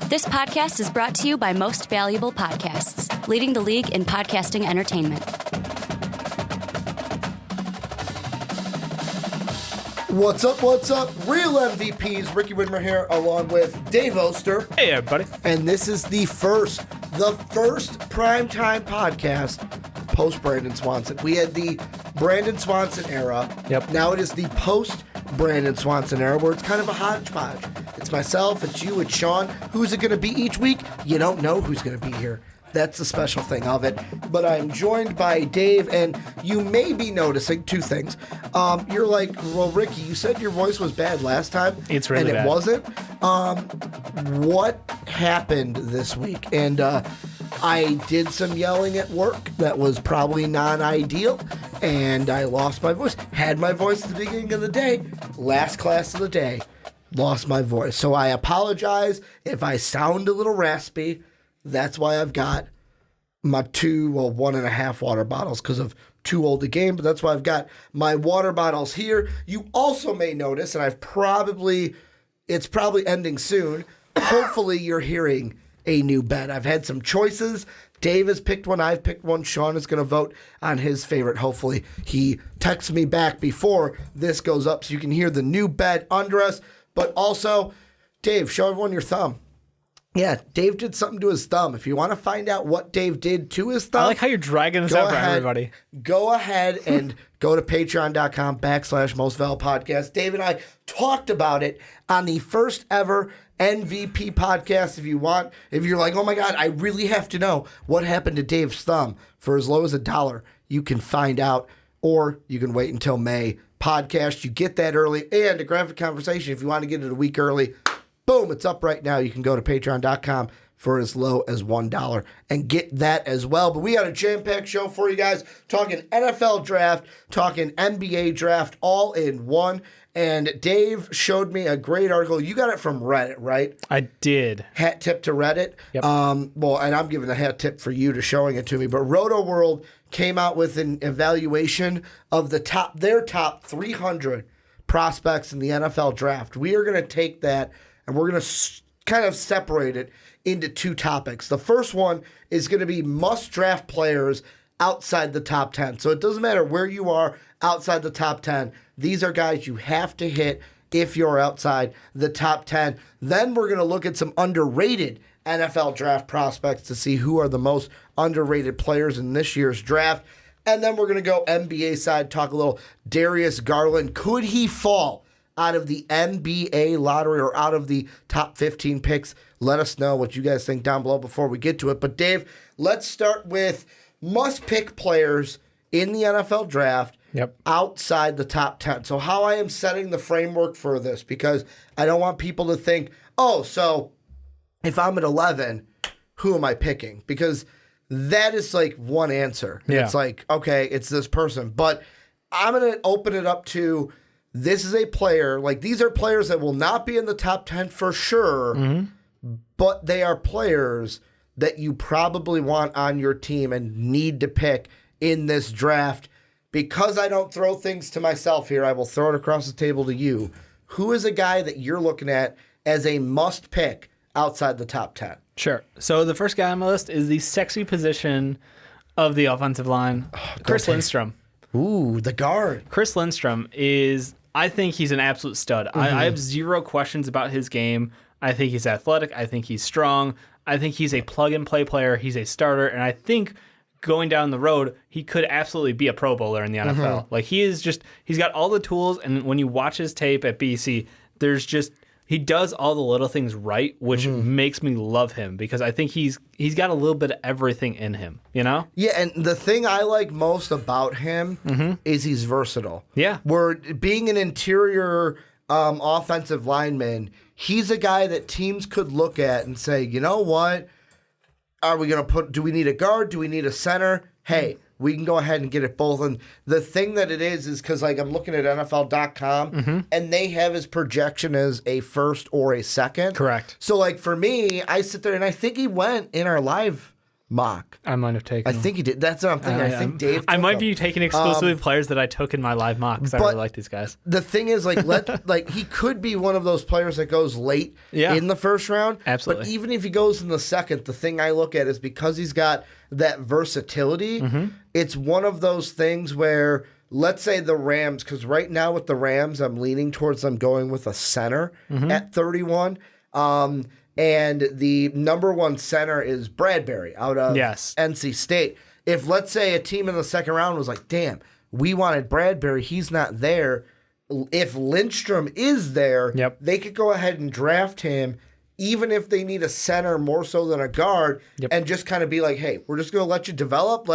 This podcast is brought to you by Most Valuable Podcasts, leading the league in podcasting entertainment. What's up, what's up? Real MVPs, Ricky Widmer here, along with Dave Oster. Hey, everybody. And this is the first primetime podcast post-Brandon Swanson. We had the Brandon Swanson era. Yep. Now it is the post-Brandon Swanson era, where it's kind of a hodgepodge. It's myself, it's you, it's Sean. Who's it going to be each week? You don't know who's going to be here. That's the special thing of it. But I'm joined by Dave, and you may be noticing two things. You're like, well, Ricky, you said your voice was bad last time. It's really bad. And it wasn't. What happened this week? And I did some yelling at work that was probably non-ideal, and I lost my voice. Had my voice at the beginning of the day. Last class of the day, lost my voice. So I apologize if I sound a little raspy. That's why I've got my 1.5 water bottles, because of too old a game, but that's why I've got my water bottles here. You also may notice, and it's probably ending soon. Hopefully you're hearing a new bet. I've had some choices. Dave has picked one. I've picked one. Sean is going to vote on his favorite. Hopefully he texts me back before this goes up so you can hear the new bet under us. But also, Dave, show everyone your thumb. Yeah, Dave did something to his thumb. If you want to find out what Dave did to his thumb, I like how you're dragging this out for everybody. Go ahead and go to patreon.com/mostvaluablepodcast. Dave and I talked about it on the first ever MVP podcast. If you're like, oh my God, I really have to know what happened to Dave's thumb, for as low as $1, you can find out, or you can wait until May podcast. You get that early, and a graphic conversation if you want to get it a week early. Boom, it's up right now. You can go to patreon.com for as low as $1 and get that as well. But we got a jam-packed show for you guys, talking NFL draft, talking NBA draft, all in one. And Dave showed me a great article. You got it from Reddit, right? I did. Hat tip to Reddit. Yep. Well, and I'm giving a hat tip for you to showing it to me. But Roto World came out with an evaluation of their top 300 prospects in the NFL draft. We are going to take that, and we're going to kind of separate it into two topics. The first one is going to be must-draft players outside the top 10. So it doesn't matter where you are outside the top 10. These are guys you have to hit if you're outside the top 10. Then we're going to look at some underrated NFL draft prospects to see who are the most underrated players in this year's draft. And then we're going to go NBA side, talk a little Darius Garland. Could he fall out of the NBA lottery or out of the top 15 picks? Let us know what you guys think down below before we get to it. But Dave, let's start with must-pick players in the NFL draft outside the top 10. So how I am setting the framework for this, because I don't want people to think, oh, so if I'm at 11, who am I picking? Because that is like one answer. Yeah. It's like, okay, it's this person. But I'm going to open it up to, this is a player, like these are players that will not be in the top 10 for sure, but they are players that you probably want on your team and need to pick in this draft. Because I don't throw things to myself here, I will throw it across the table to you. Who is a guy that you're looking at as a must pick outside the top 10? Sure. So the first guy on my list is the sexy position of the offensive line, Chris Lindstrom. Ooh, the guard. Chris Lindstrom I think he's an absolute stud. I have zero questions about his game. I think he's athletic. I think he's strong. I think he's a plug-and-play player. He's a starter. And I think going down the road, he could absolutely be a Pro Bowler in the NFL. Like, he's got all the tools. And when you watch his tape at BC, he does all the little things right, which makes me love him, because I think he's got a little bit of everything in him, you know? Yeah, and the thing I like most about him is he's versatile. Yeah. Where being an interior offensive lineman, he's a guy that teams could look at and say, you know what? Do we need a guard? Do we need a center? Hey, we can go ahead and get it both. And the thing that it is because, like, I'm looking at NFL.com, and they have his projection as a first or a second. Correct. So, like, for me, I sit there, and I think he went in our live mock. I might have taken I think he did. That's what I'm thinking. I think Dave I took might him. be taking exclusively players that I took in my live mock because I really like these guys. The thing is, like he could be one of those players that goes late in the first round. Absolutely. But even if he goes in the second, the thing I look at is because he's got that versatility, it's one of those things where, let's say the Rams, because right now with the Rams, I'm leaning towards them going with a center at 31. And the number one center is Bradbury out of NC State. If, let's say, a team in the second round was like, damn, we wanted Bradbury, he's not there. If Lindstrom is there, they could go ahead and draft him, even if they need a center more so than a guard, and just kind of be like, hey, we're just going to let you develop,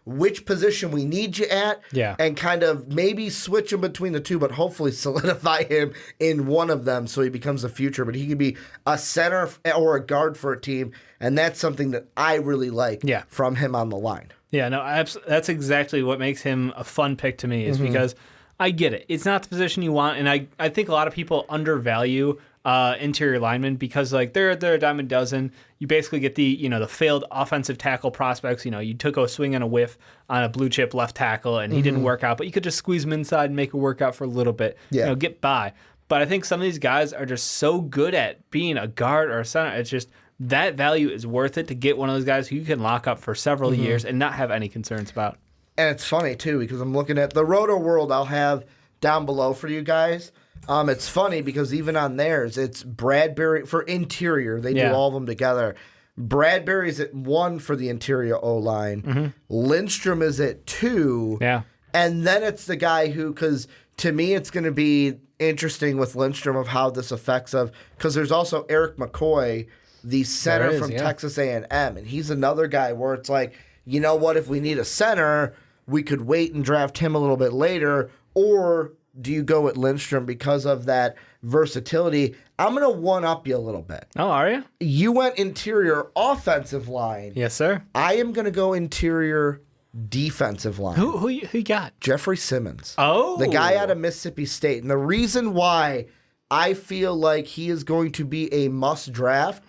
which position we need you at, and kind of maybe switch him between the two, but hopefully solidify him in one of them so he becomes the future. But he can be a center or a guard for a team, and that's something that I really like from him on the line. Yeah, no, that's exactly what makes him a fun pick to me is because I get it. It's not the position you want, and I think a lot of people undervalue interior linemen because like they're a dime a dozen. You basically get the the failed offensive tackle prospects. You took a swing and a whiff on a blue chip left tackle and he didn't work out, but you could just squeeze him inside and make it work out for a little bit. Get by. But I think some of these guys are just so good at being a guard or a center. It's just that value is worth it to get one of those guys who you can lock up for several years and not have any concerns about. And it's funny too because I'm looking at the Roto World I'll have down below for you guys. It's funny because even on theirs, it's Bradbury for interior. They do all of them together. Bradbury's at 1 for the interior O-line. Lindstrom is at 2. Yeah. And then it's the guy who, because to me it's going to be interesting with Lindstrom of how this affects because there's also Eric McCoy, the center from Texas A&M. And he's another guy where it's like, you know what, if we need a center, we could wait and draft him a little bit later, or do you go with Lindstrom because of that versatility? I'm going to one-up you a little bit. Oh, are you? You went interior offensive line. Yes, sir. I am going to go interior defensive line. Who you got? Jeffrey Simmons. Oh. The guy out of Mississippi State. And the reason why I feel like he is going to be a must-draft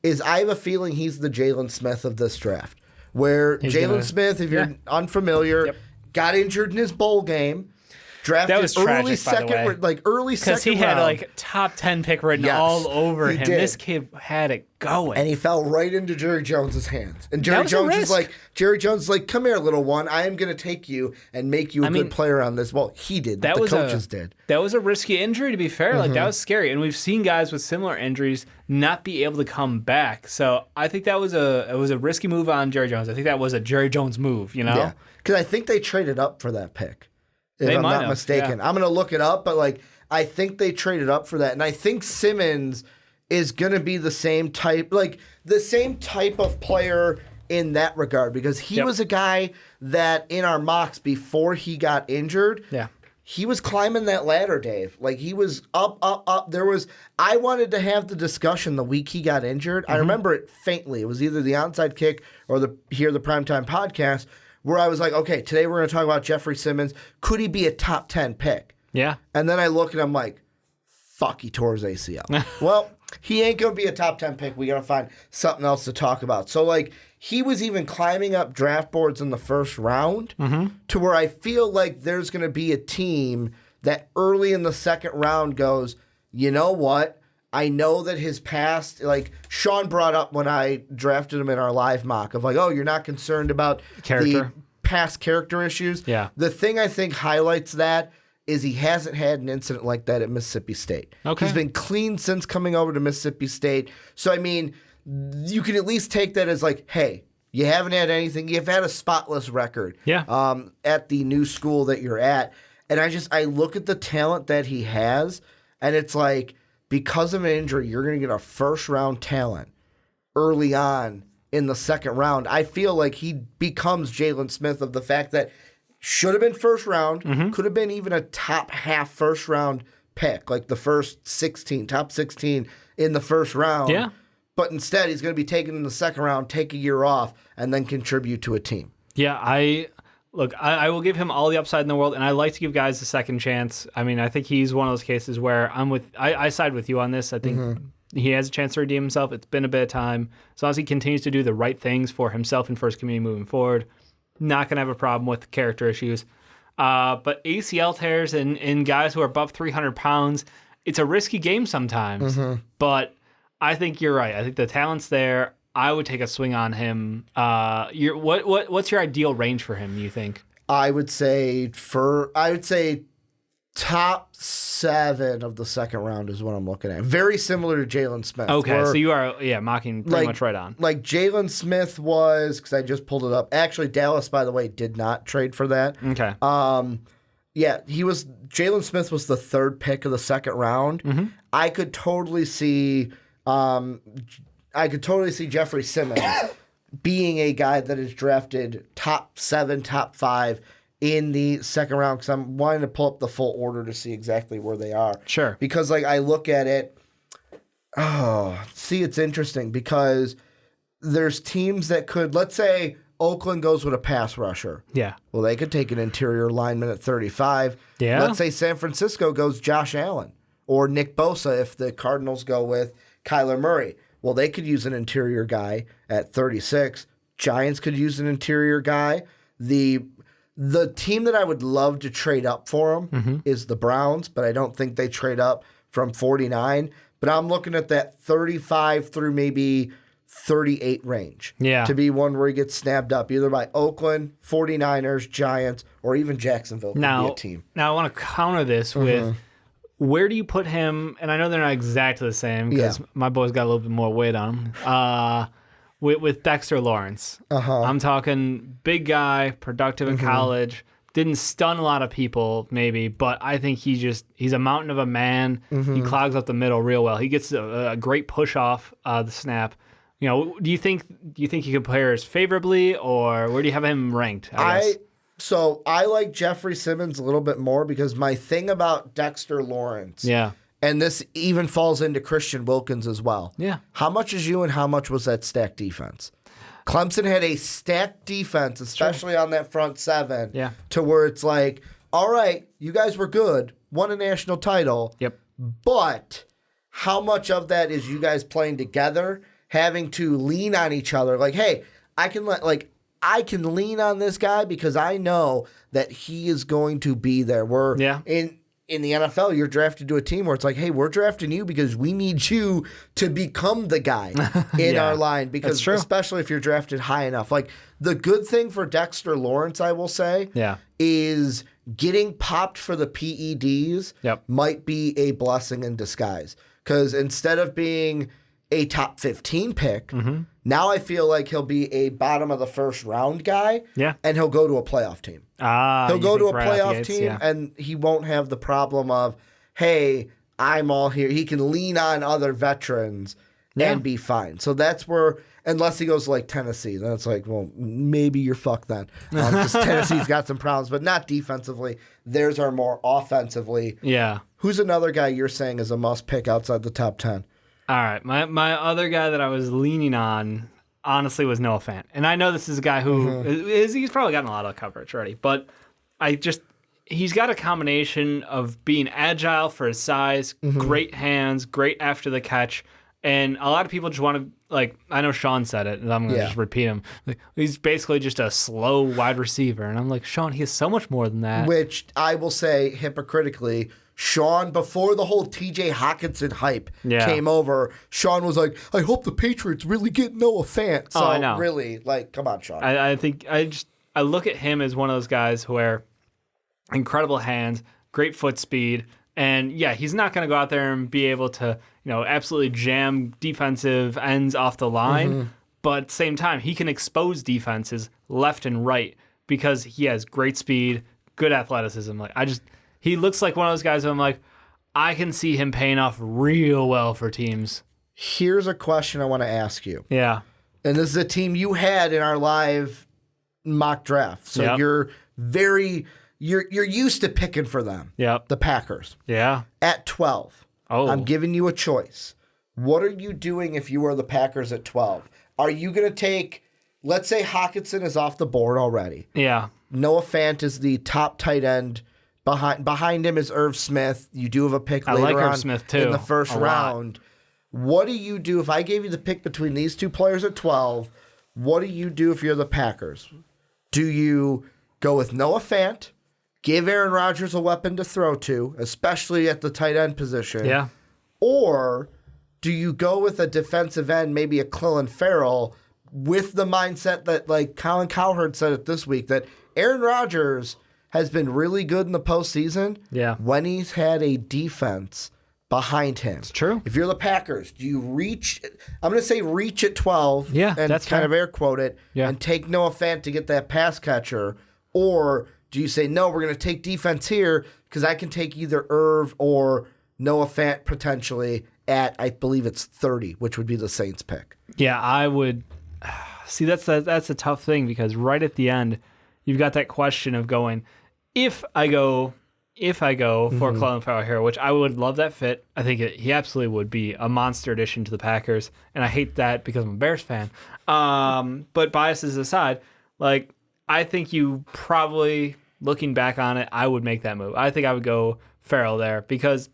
is I have a feeling he's the Jalen Smith of this draft. Where Jalen Smith, if you're unfamiliar, got injured in his bowl game. Drafted that was early tragic, by the way. early second round. Because he had like top 10 pick written all over him. Did. This kid had it going. And he fell right into Jerry Jones's hands. And Jerry Jones is like, come here, little one. I am going to take you and make you a good player on this. Well, he did. The coaches did. That was a risky injury, to be fair. Like, that was scary. And we've seen guys with similar injuries not be able to come back. So I think that was a risky move on Jerry Jones. I think that was a Jerry Jones move, Yeah. Because I think they traded up for that pick. If I'm not mistaken. Yeah. I'm going to look it up, but I think they traded up for that. And I think Simmons is going to be the same type of player in that regard because he was a guy that in our mocks before he got injured, he was climbing that ladder, Dave. Like he was up. I wanted to have the discussion the week he got injured. I remember it faintly. It was either the Onside Kick or the Primetime podcast, where I was like, okay, today we're going to talk about Jeffrey Simmons. Could he be a top 10 pick? Yeah. And then I look and I'm like, fuck, he tore his ACL. Well, he ain't going to be a top 10 pick. We got to find something else to talk about. So, he was even climbing up draft boards in the first round to where I feel like there's going to be a team that early in the second round goes, you know what? I know that his past, Sean brought up when I drafted him in our live mock of you're not concerned about the past character issues. Yeah. The thing I think highlights that is he hasn't had an incident like that at Mississippi State. Okay. He's been clean since coming over to Mississippi State. So, I mean, you can at least take that as hey, you haven't had anything. You've had a spotless record at the new school that you're at. And I look at the talent that he has, and it's because of an injury, you're going to get a first-round talent early on in the second round. I feel like he becomes Jalen Smith of the fact that should have been first round, could have been even a top half first-round pick, the first 16, top 16 in the first round. Yeah. But instead, he's going to be taken in the second round, take a year off, and then contribute to a team. Yeah, I will give him all the upside in the world, and I like to give guys a second chance. I mean, I think he's one of those cases where I side with you on this. I think he has a chance to redeem himself. It's been a bit of time. As long as he continues to do the right things for himself and for his community moving forward, not going to have a problem with character issues. But ACL tears in guys who are above 300 pounds, it's a risky game sometimes. But I think you're right. I think the talent's there. I would take a swing on him. What's your ideal range for him, you think? I would say top 7 of the second round is what I'm looking at. Very similar to Jalen Smith. Okay, so you are mocking pretty much right on. Like Jalen Smith was, because I just pulled it up. Actually, Dallas, by the way, did not trade for that. Okay. Jalen Smith was the 3rd pick of the second round. I could totally see Jeffrey Simmons being a guy that is drafted top 7, top 5 in the second round, because I'm wanting to pull up the full order to see exactly where they are. Sure. Because I look at it, it's interesting because there's teams that could, let's say Oakland goes with a pass rusher. Yeah. Well, they could take an interior lineman at 35. Yeah. Let's say San Francisco goes Josh Allen or Nick Bosa if the Cardinals go with Kyler Murray. Well, they could use an interior guy at 36. Giants could use an interior guy. The team that I would love to trade up for them is the Browns, but I don't think they trade up from 49. But I'm looking at that 35 through maybe 38 range to be one where he gets snapped up either by Oakland, 49ers, Giants, or even Jacksonville could be a team. Now, I want to counter this with where do you put him? And I know they're not exactly the same because my boy's got a little bit more weight on him. With Dexter Lawrence. I'm talking big guy, productive in college, didn't stun a lot of people maybe, but I think he's a mountain of a man. He clogs up the middle real well. He gets a great push off the snap. Do you think he compares favorably, or where do you have him ranked? So I like Jeffrey Simmons a little bit more because my thing about Dexter Lawrence and this even falls into Christian Wilkins as well. Yeah. How much is you and how much was that stacked defense? Clemson had a stacked defense, especially on that front 7, to where it's like, all right, you guys were good, won a national title, but how much of that is you guys playing together, having to lean on each other? Like, hey, I can lean on this guy because I know that he is going to be there. In the NFL, you're drafted to a team where it's like, hey, we're drafting you because we need you to become the guy in our line. Because especially if you're drafted high enough. Like, the good thing for Dexter Lawrence, I will say, is getting popped for the PEDs might be a blessing in disguise. Because instead of being a top 15 pick, now I feel like he'll be a bottom of the first round guy, and he'll go to a playoff team. He'll go to a playoff team, and he won't have the problem of, hey, I'm all here. He can lean on other veterans and be fine. So that's where, unless he goes like Tennessee, then it's like, well, maybe you're fucked then. Because Tennessee's got some problems, but not defensively. Theirs are more offensively. Yeah. Who's another guy you're saying is a must pick outside the top 10? All right, my other guy that I was leaning on, honestly, was Noah Fant. And I know this is a guy who he's probably gotten a lot of coverage already, but he's got a combination of being agile for his size, great hands, great after the catch, and a lot of people just want to, like, I know Sean said it, and I'm going to just repeat him. Like, he's basically just a slow wide receiver, and I'm like, Sean, he is so much more than that. Which I will say, hypocritically, Sean, before the whole TJ Hawkinson hype came over, Sean was like, I hope the Patriots really get Noah Fant. So I know. Really, like, come on, Sean. I think I look at him as one of those guys where incredible hands, great foot speed, and he's not going to go out there and be able to, absolutely jam defensive ends off the line, but at the same time, he can expose defenses left and right because he has great speed, good athleticism. He looks like one of those guys who I'm like, I can see him paying off real well for teams. Here's a question I want to ask you. Yeah. And this is a team you had in our live mock draft. So you're used to picking for them. Yep. The Packers. Yeah. At 12. I'm giving you a choice. What are you doing if you are the Packers at 12? Are you going to take, let's say Hawkinson is off the board already. Yeah. Noah Fant is the top tight end. Behind him is Irv Smith. You do have a pick later like on Irv Smith too, in the first round. What do you do if I gave you the pick between these two players at 12? What do you do if you're the Packers? Do you go with Noah Fant, give Aaron Rodgers a weapon to throw to, especially at the tight end position? Yeah. Or do you go with a defensive end, maybe a Clelin Ferrell, with the mindset that, like Colin Cowherd said it this week, that Aaron Rodgers has been really good in the postseason when he's had a defense behind him. It's true. If you're the Packers, do you reach? I'm going to say reach at 12 and that's kind fair. of air quote it and take Noah Fant to get that pass catcher? Or do you say, no, we're going to take defense here because I can take either Irv or Noah Fant potentially at, I believe it's 30, which would be the Saints pick. Yeah, I would. See, that's a tough thing because right at the end, you've got that question of going, if I go for Clelin Ferrell here, which I would love that fit. I think he absolutely would be a monster addition to the Packers, and I hate that because I'm a Bears fan. But biases aside, like I think you probably, looking back on it, I would make that move. I think I would go Ferrell there because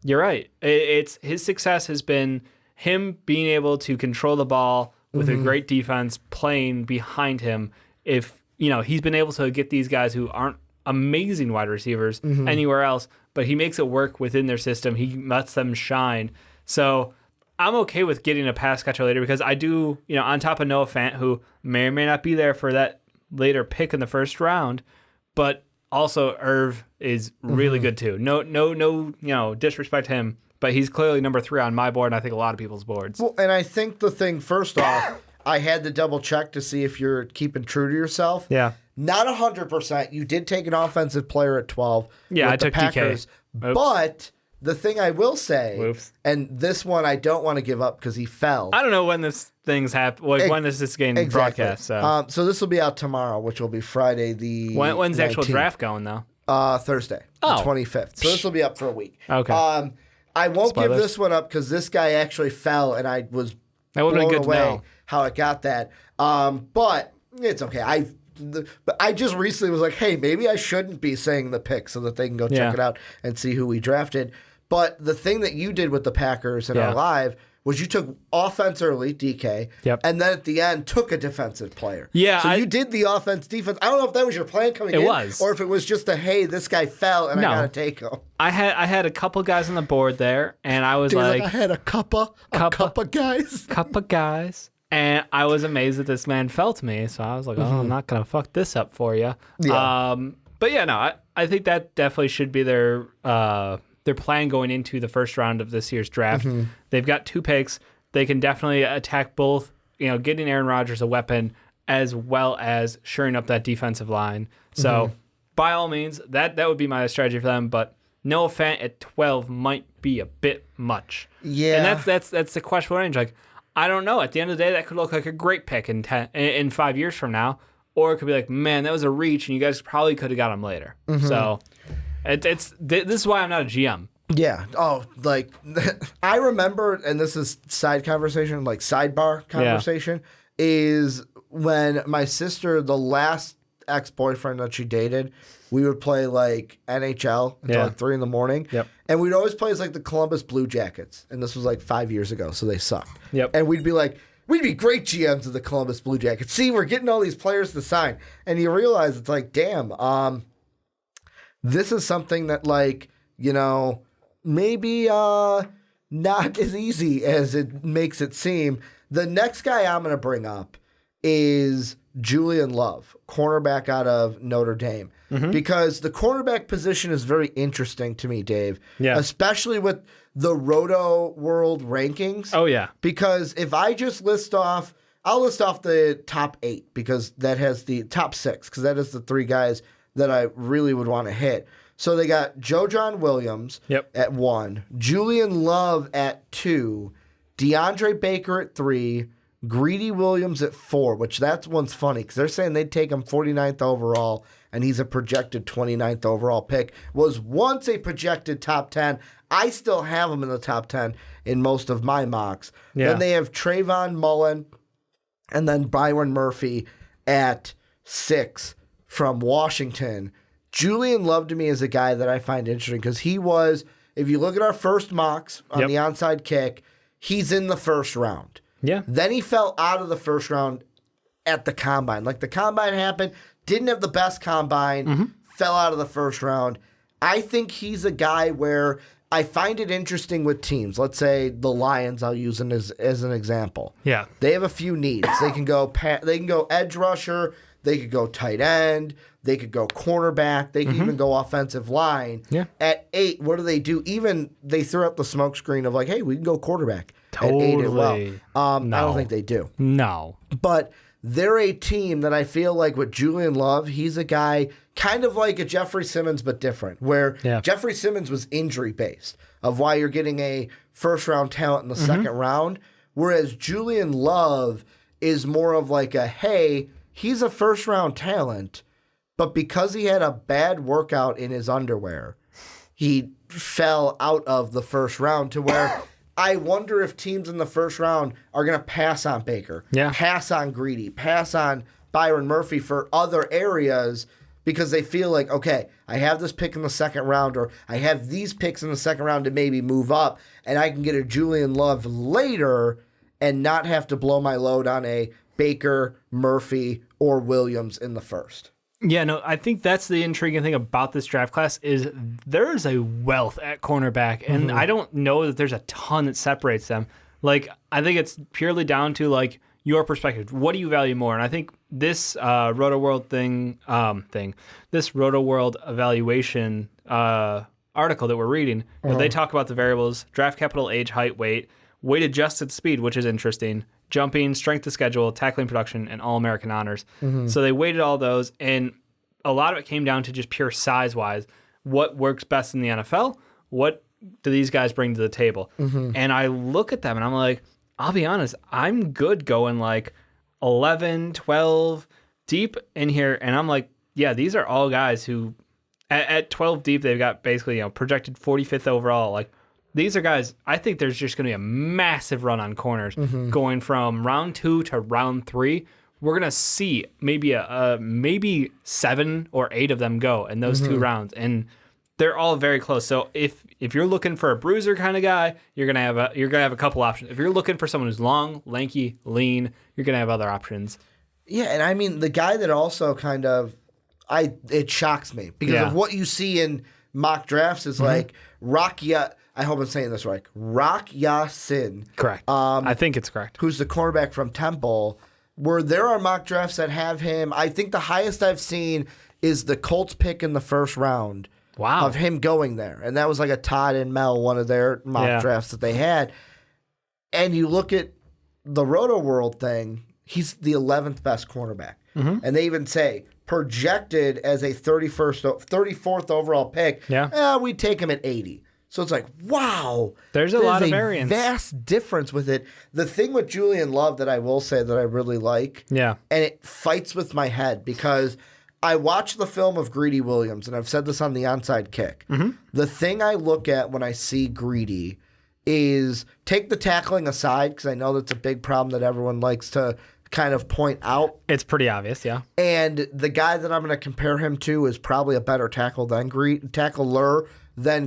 you're right. It's his success has been him being able to control the ball with a great defense playing behind him. If he's been able to get these guys who aren't amazing wide receivers anywhere else, but he makes it work within their system. He lets them shine. So I'm okay with getting a pass catcher later because I do, on top of Noah Fant, who may or may not be there for that later pick in the first round, but also Irv is really good too. No, disrespect to him, but he's clearly number 3 on my board, and I think a lot of people's boards. Well, and I think the thing, first off, I had to double check to see if you're keeping true to yourself. Yeah. Not 100%. You did take an offensive player at 12. Yeah, I took Packers, DK. But the thing I will say, and this one I don't want to give up because he fell. I don't know when this thing's happened. When is this game broadcast? So this will be out tomorrow, which will be Friday the When's the actual 19th. draft going, though? Thursday, the 25th. So this will be up for a week. Okay. I won't Spoilers. give this one up because this guy actually fell, and I was That would have blown been good away to know. how it got that. But it's okay. But I just recently was like, hey, maybe I shouldn't be saying the pick so that they can go check it out and see who we drafted. But the thing that you did with the Packers in our live was you took offense early, DK, and then at the end took a defensive player. Yeah. So you did the offense, defense. I don't know if that was your plan coming in. It was. Or if it was just a, hey, this guy fell and I got to take him. I had a couple guys on the board there, and I was I had a couple guys. Couple guys. And I was amazed that this man fell to me. So I was like, I'm not going to fuck this up for you. Yeah. But yeah, no, I think that definitely should be their plan going into the first round of this year's draft. They've got 2 picks. They can definitely attack both, getting Aaron Rodgers a weapon as well as shoring up that defensive line. So by all means, that would be my strategy for them. But Noah Fant at 12 might be a bit much. Yeah. And that's the questionable range. Like, I don't know. At the end of the day, that could look like a great pick in 5 years from now. Or it could be like, man, that was a reach, and you guys probably could have got him later. So this is why I'm not a GM. Yeah. Oh, like I remember, and this is sidebar conversation, is when my sister, the last ex-boyfriend that she dated, we would play like NHL until like 3 a.m. Yep. And we'd always play as like the Columbus Blue Jackets. And this was like 5 years ago, so they sucked. Yep. And we'd be like, we'd be great GMs of the Columbus Blue Jackets. See, we're getting all these players to sign. And you realize it's like, damn, this is something that like, maybe not as easy as it makes it seem. The next guy I'm going to bring up is Julian Love, cornerback out of Notre Dame. Because the cornerback position is very interesting to me, Dave. Yeah. Especially with the Roto World rankings. Oh, yeah. Because if I just I'll list off the top 8 because that has the top 6 because that is the 3 guys that I really would want to hit. So they got Joe John Williams at 1, Julian Love at 2, DeAndre Baker at 3, Greedy Williams at 4, which that one's funny because they're saying they'd take him 49th overall, and he's a projected 29th overall pick. Was once a projected top 10. I still have him in the top 10 in most of my mocks. Yeah. Then they have Trayvon Mullen and then Byron Murphy at 6 from Washington. Julian Love to me is a guy that I find interesting because he was, if you look at our first mocks on the onside kick, he's in the first round. Yeah. Then he fell out of the first round at the combine. Like the combine happened, didn't have the best combine, fell out of the first round. I think he's a guy where I find it interesting with teams. Let's say the Lions, I'll use them as an example. Yeah. They have a few needs. They can go edge rusher, they could go tight end, they could go cornerback, they could even go offensive line. Yeah. At 8, what do? Even they throw up the smoke screen of like, hey, we can go quarterback Totally. at 8 as well. No. I don't think they do. No. But they're a team that I feel like with Julian Love, he's a guy kind of like a Jeffrey Simmons, but different, where Jeffrey Simmons was injury-based of why you're getting a first-round talent in the second round, whereas Julian Love is more of like a, hey, he's a first-round talent, but because he had a bad workout in his underwear, he fell out of the first round to where I wonder if teams in the first round are going to pass on Baker, pass on Greedy, pass on Byron Murphy for other areas because they feel like, okay, I have this pick in the second round or I have these picks in the second round to maybe move up and I can get a Julian Love later and not have to blow my load on a Baker, Murphy, or Williams in the first. Yeah, no, I think that's the intriguing thing about this draft class is there is a wealth at cornerback, and I don't know that there's a ton that separates them. Like, I think it's purely down to, like, your perspective. What do you value more? And I think this Roto-World this Roto-World evaluation article that we're reading, where they talk about the variables, draft capital, age, height, weight adjusted speed, which is interesting, jumping, strength of schedule, tackling production, and All-American honors. So they weighted all those, and a lot of it came down to just pure size-wise. What works best in the NFL? What do these guys bring to the table? And I look at them, and I'm like, I'll be honest, I'm good going like 11, 12 deep in here, and I'm like, yeah, these are all guys who, at 12 deep, they've got basically projected 45th overall, like, these are guys, I think there's just going to be a massive run on corners going from round 2 to round 3. We're going to see maybe 7 or 8 of them go in those 2 rounds, and they're all very close. So if you're looking for a bruiser kind of guy, you're going to have a couple options. If you're looking for someone who's long, lanky, lean, you're going to have other options. Yeah, and I mean the guy that also kind of it shocks me because of what you see in mock drafts is like I hope I'm saying this right. Rock Ya-Sin. Correct. I think it's correct. Who's the cornerback from Temple, where there are mock drafts that have him. I think the highest I've seen is the Colts pick in the first round of him going there. And that was like a Todd and Mel, one of their mock drafts that they had. And you look at the Roto-World thing, he's the 11th best cornerback. And they even say, projected as a 34th overall pick, we'd take him at 80. So it's like, wow. There's a lot of variance. Vast difference with it. The thing with Julian Love that I will say that I really like, and it fights with my head because I watched the film of Greedy Williams, and I've said this on the Onside Kick. The thing I look at when I see Greedy is take the tackling aside because I know that's a big problem that everyone likes to kind of point out. It's pretty obvious, yeah. And the guy that I'm going to compare him to is probably a better tackler than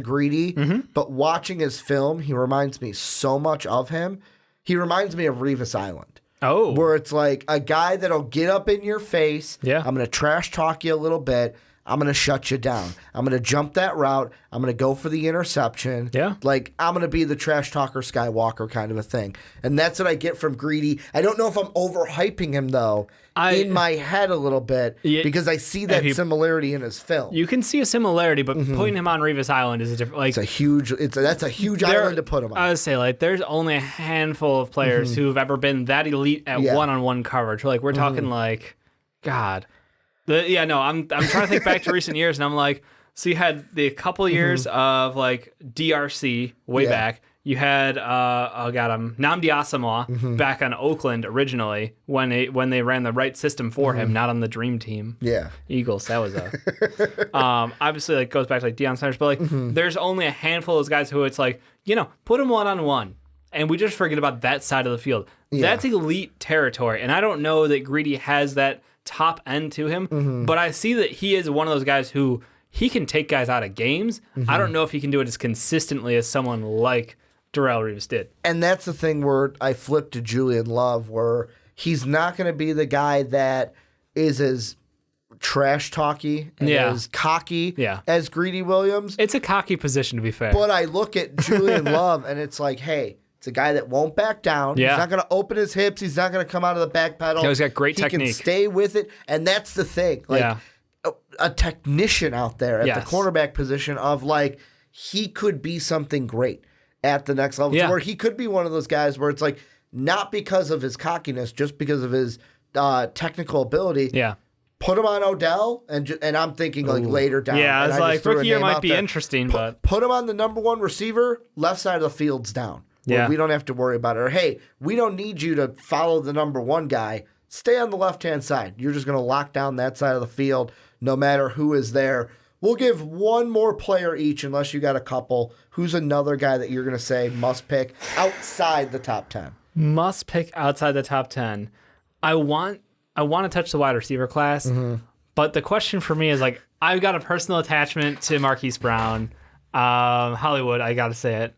Greedy. But watching his film, he reminds me so much of him. He reminds me of Revis Island. Oh. Where it's like a guy that'll get up in your face. Yeah. I'm going to trash talk you a little bit. I'm going to shut you down. I'm going to jump that route. I'm going to go for the interception. Yeah. Like, I'm going to be the trash talker Skywalker kind of a thing. And that's what I get from Greedy. I don't know if I'm overhyping him, though, in my head a little bit because I see that similarity in his film. You can see a similarity, but putting him on Revis Island is a different... Like, that's a huge island to put him on. I would say, like, there's only a handful of players who've ever been that elite at one-on-one coverage. Like, we're talking, like, God... I'm trying to think back to recent years, and I'm like, so you had the couple years of like DRC way back. You had Nnamdi Asomugha back on Oakland originally when they ran the right system for him, not on the dream team. Yeah, Eagles. That was obviously like goes back to like Deion Sanders, but like there's only a handful of those guys who it's like put them 1-on-1, and we just forget about that side of the field. That's elite territory, and I don't know that Greedy has that top end to him, but I see that he is one of those guys who he can take guys out of games. I don't know if he can do it as consistently as someone like Darrelle Revis did. And that's the thing where I flipped to Julian Love, where he's not going to be the guy that is as trash talky and as cocky as Greedy Williams. It's a cocky position, to be fair. But I look at Julian Love, and it's like, hey, it's a guy that won't back down. Yeah. He's not going to open his hips. He's not going to come out of the back pedal. No, he's got great technique. He can stay with it, and that's the thing. Like a technician out there at the cornerback position of like, he could be something great at the next level. Where he could be one of those guys where it's like, not because of his cockiness, just because of his technical ability. Yeah. Put him on Odell, and I'm thinking like later down. Yeah, it's like rookie year might be there. interesting, but put him on the number one receiver, left side of the field's down. Yeah, we don't have to worry about it. Or hey, we don't need you to follow the number one guy. Stay on the left hand side. You're just going to lock down that side of the field, no matter who is there. We'll give one more player each, unless you got a couple. Who's another guy that you're going to say must pick outside the top 10? Must pick outside the top 10. I want to touch the wide receiver class, but the question for me is like, I've got a personal attachment to Marquise Brown, Hollywood. I got to say it.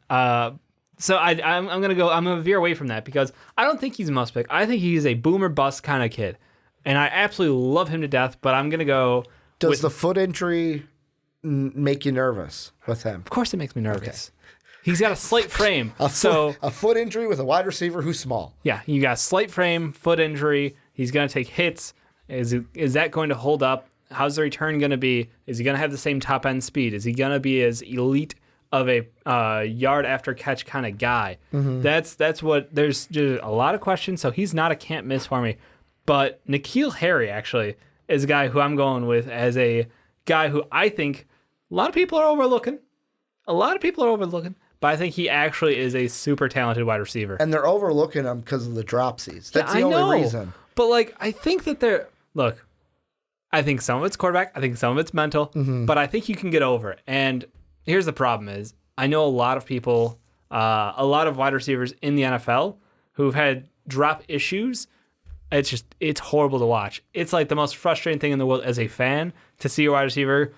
So I'm gonna veer away from that because I don't think he's a must pick. I think he's a boomer bust kind of kid, and I absolutely love him to death. But I'm gonna go. Does the foot injury make you nervous with him? Of course, it makes me nervous. Okay. He's got a slight frame. A foot injury with a wide receiver who's small. Yeah, you got a slight frame, foot injury. He's going to take hits. Is that going to hold up? How's the return going to be? Is he going to have the same top end speed? Is he going to be as elite of a yard after catch kind of guy? That's what. There's just a lot of questions. So he's not a can't miss for me. But N'Keal Harry actually is a guy who I'm going with as a guy who I think a lot of people are overlooking. But I think he actually is a super talented wide receiver. And they're overlooking him because of the dropsies. That's the only reason. But, like, I think that I think some of it's quarterback. I think some of it's mental. But I think you can get over it. And here's the problem is, I know a lot of people, a lot of wide receivers in the NFL who've had drop issues. It's horrible to watch. It's like the most frustrating thing in the world as a fan to see your wide receiver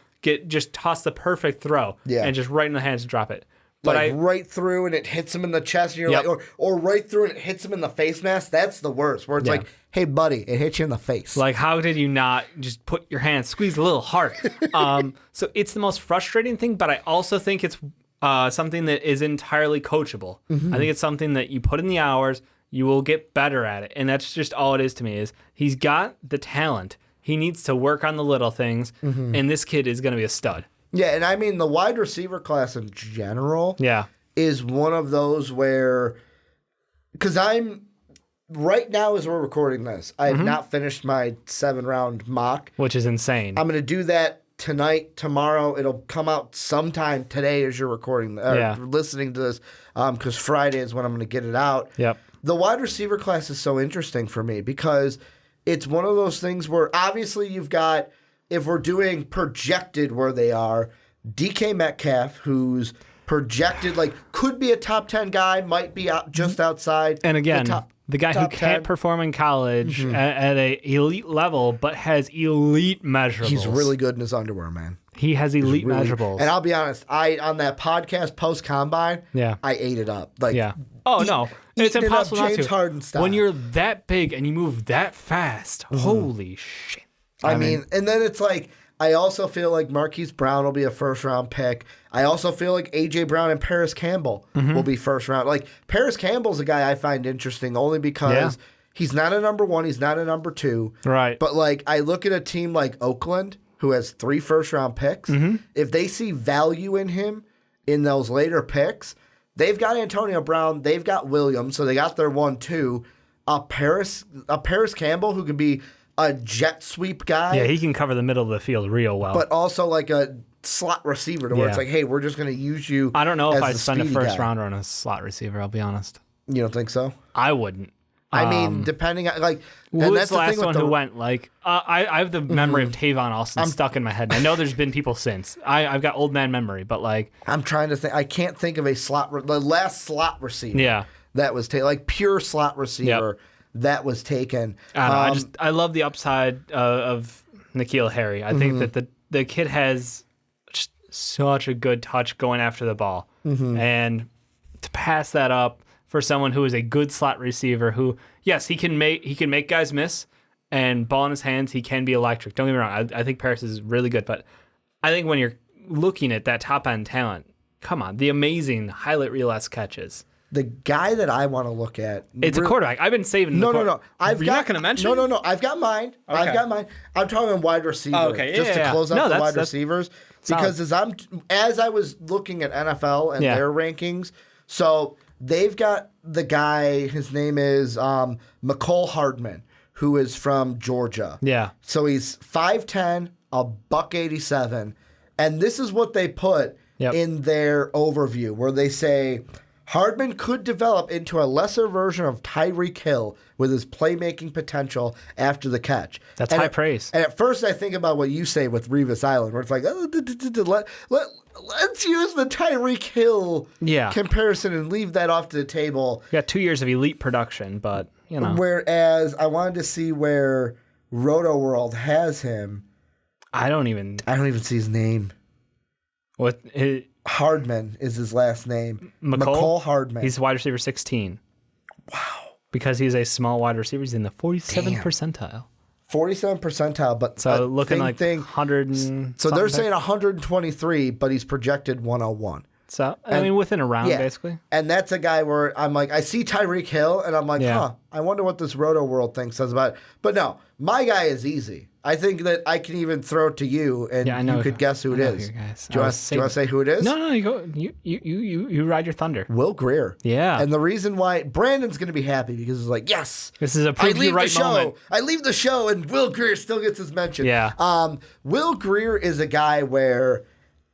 just toss the perfect throw and just right in the hands and drop it. But right through and it hits him in the chest, and you're like, or right through and it hits him in the face mask. That's the worst. Where it's like, hey, buddy, it hit you in the face. Like, how did you not just put your hand, squeeze a little hard? So it's the most frustrating thing, but I also think it's something that is entirely coachable. I think it's something that you put in the hours, you will get better at it, and that's just all it is to me. Is he's got the talent. He needs to work on the little things, and this kid is going to be a stud. Yeah, and I mean, the wide receiver class in general is one of those where, because right now as we're recording this, I have not finished my 7-round mock. Which is insane. I'm going to do that tonight, tomorrow. It'll come out sometime today as you're recording, listening to this, because Friday is when I'm going to get it out. Yep. The wide receiver class is so interesting for me because it's one of those things where obviously you've got, if we're doing projected where they are, DK Metcalf, who's projected, like, could be a top 10 guy, might be just outside. And again, the guy who can't 10. perform in college at an elite level, but has elite measurables. He's really good in his underwear, man. He has elite measurables. And I'll be honest, on that podcast post-combine, I ate it up. Like, oh, no. It's impossible not to. James Harden style. When you're that big and you move that fast, holy shit. I mean, and then it's like, I also feel like Marquise Brown will be a first-round pick. I also feel like A.J. Brown and Paris Campbell will be first-round. Like, Paris Campbell's a guy I find interesting only because he's not a number one, he's not a number two. Right. But, like, I look at a team like Oakland, who has 3 first-round picks. If they see value in him in those later picks, they've got Antonio Brown, they've got Williams, so they got their 1-2. A Paris Campbell who can be a jet sweep guy. Yeah, he can cover the middle of the field real well. But also like a slot receiver to where it's like, hey, we're just going to use you. I don't know if I'd a spend a first guy. rounder on a slot receiver, I'll be honest. You don't think so? I wouldn't. I mean, depending on, like, who and was that's the last thing with one who went? Like, I have the memory of Tavon Austin stuck in my head. I know there's been people since. I've got old man memory, but like, I'm trying to think. I can't think of the last slot receiver. That was like pure slot receiver. That was taken. I love the upside of N'Keal Harry. I think that the kid has just such a good touch going after the ball. And to pass that up for someone who is a good slot receiver who, yes, he can make guys miss, and ball in his hands, he can be electric. Don't get me wrong. I think Paris is really good, but I think when you're looking at that top-end talent, come on, the amazing highlight reel-esque catches. The guy that I want to look at... It's a quarterback. I've been saving No. You're not going to mention? No. I've got mine. Okay. I've got mine. I'm talking wide receiver. Oh, okay. Just to close out the wide that's receivers. solid. Because as I was looking at NFL and their rankings, so they've got the guy, his name is McCole Hardman, who is from Georgia. Yeah. So he's 5'10", $187, and this is what they put in their overview, where they say Hardman could develop into a lesser version of Tyreek Hill with his playmaking potential after the catch. That's high praise. And at first I think about what you say with Revis Island, where it's like, let's use the Tyreek Hill comparison and leave that off to the table. You got 2 years of elite production, but, you know. Whereas I wanted to see where Roto World has him. I don't even see his name. What? Hardman is his last name. McCole Hardman. He's wide receiver 16. Wow. Because he's a small wide receiver. He's in the 47th percentile. 47th percentile, but so looking like 100 and so they're saying 123, but he's projected 101. So, I mean, within a round, basically. And that's a guy where I'm like, I see Tyreek Hill, and I'm like, I wonder what this Roto World thing says about it. But no, my guy is easy. I think that I can even throw it to you, and you could guess who it is. Do you want to say who it is? No, you go. You ride your thunder. Will Grier. Yeah. And the reason why Brandon's going to be happy because it's like, yes, this is a preview moment. I leave the show, and Will Grier still gets his mention. Yeah. Will Grier is a guy where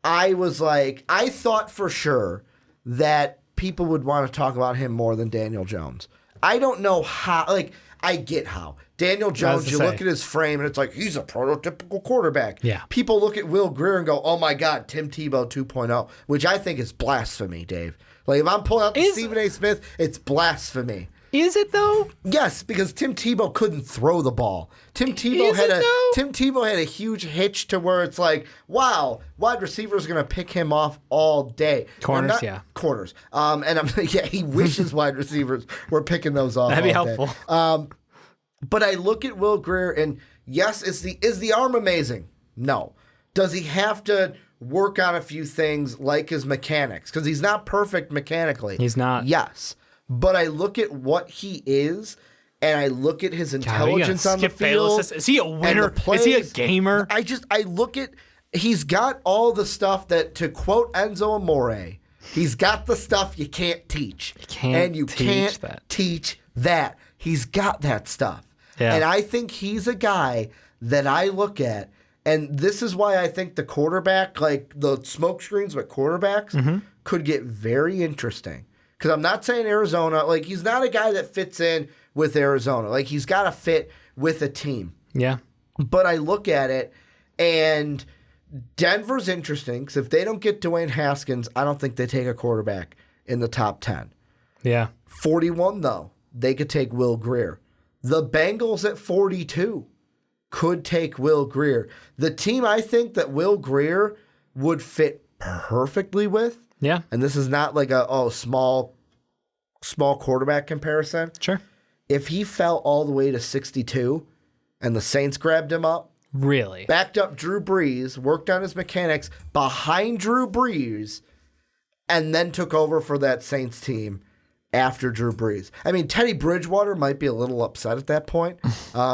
I was like, I thought for sure that people would want to talk about him more than Daniel Jones. I don't know how. Like, I get how. Daniel Jones, you look at his frame, and it's like, he's a prototypical quarterback. Yeah. People look at Will Grier and go, oh, my God, Tim Tebow 2.0, which I think is blasphemy, Dave. Like, if I'm pulling out the Stephen A. Smith, it's blasphemy. Is it, though? Yes, because Tim Tebow couldn't throw the ball. Tim Tebow had a huge hitch to where it's like, wow, wide receivers are going to pick him off all day. Corners. And I'm he wishes wide receivers were picking those off. That'd be all helpful. Day. But I look at Will Grier, and yes, is the arm amazing? No. Does he have to work on a few things like his mechanics? Because he's not perfect mechanically. He's not. Yes. But I look at what he is, and I look at his intelligence on the field. Is he a winner? Is he a gamer? I look at, he's got all the stuff that, to quote Enzo Amore, he's got the stuff you can't teach. You can't teach that. He's got that stuff. Yeah. And I think he's a guy that I look at, and this is why I think the quarterback, like the smoke screens with quarterbacks, could get very interesting. Because I'm not saying Arizona, like he's not a guy that fits in with Arizona. Like he's got to fit with a team. Yeah. But I look at it, and Denver's interesting because if they don't get Dwayne Haskins, I don't think they take a quarterback in the top 10. Yeah. 41, though, they could take Will Grier. The Bengals at 42 could take Will Grier. The team I think that Will Grier would fit perfectly with, and this is not like a small quarterback comparison. Sure. If he fell all the way to 62 and the Saints grabbed him up, really backed up Drew Brees, worked on his mechanics behind Drew Brees, and then took over for that Saints team after Drew Brees. I mean, Teddy Bridgewater might be a little upset at that point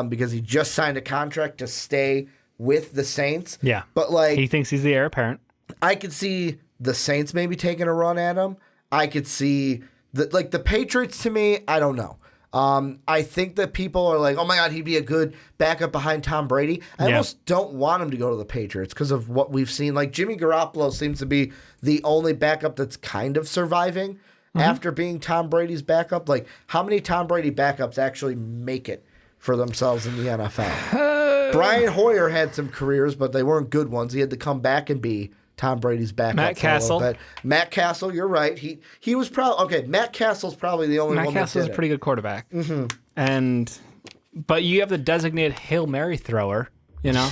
because he just signed a contract to stay with the Saints. Yeah. But like, he thinks he's the heir apparent. I could see the Saints maybe taking a run at him. I could see the Patriots, to me, I don't know. I think that people are like, oh my God, he'd be a good backup behind Tom Brady. I almost don't want him to go to the Patriots because of what we've seen. Like Jimmy Garoppolo seems to be the only backup that's kind of surviving after being Tom Brady's backup. Like how many Tom Brady backups actually make it for themselves in the NFL? Brian Hoyer had some careers, but they weren't good ones. He had to come back and be Tom Brady's backup. Matt Castle. Matt Castle, you're right. He was probably okay. Matt Castle's probably the only one. Matt Castle's a pretty good quarterback. But you have the designated Hail Mary thrower. You know,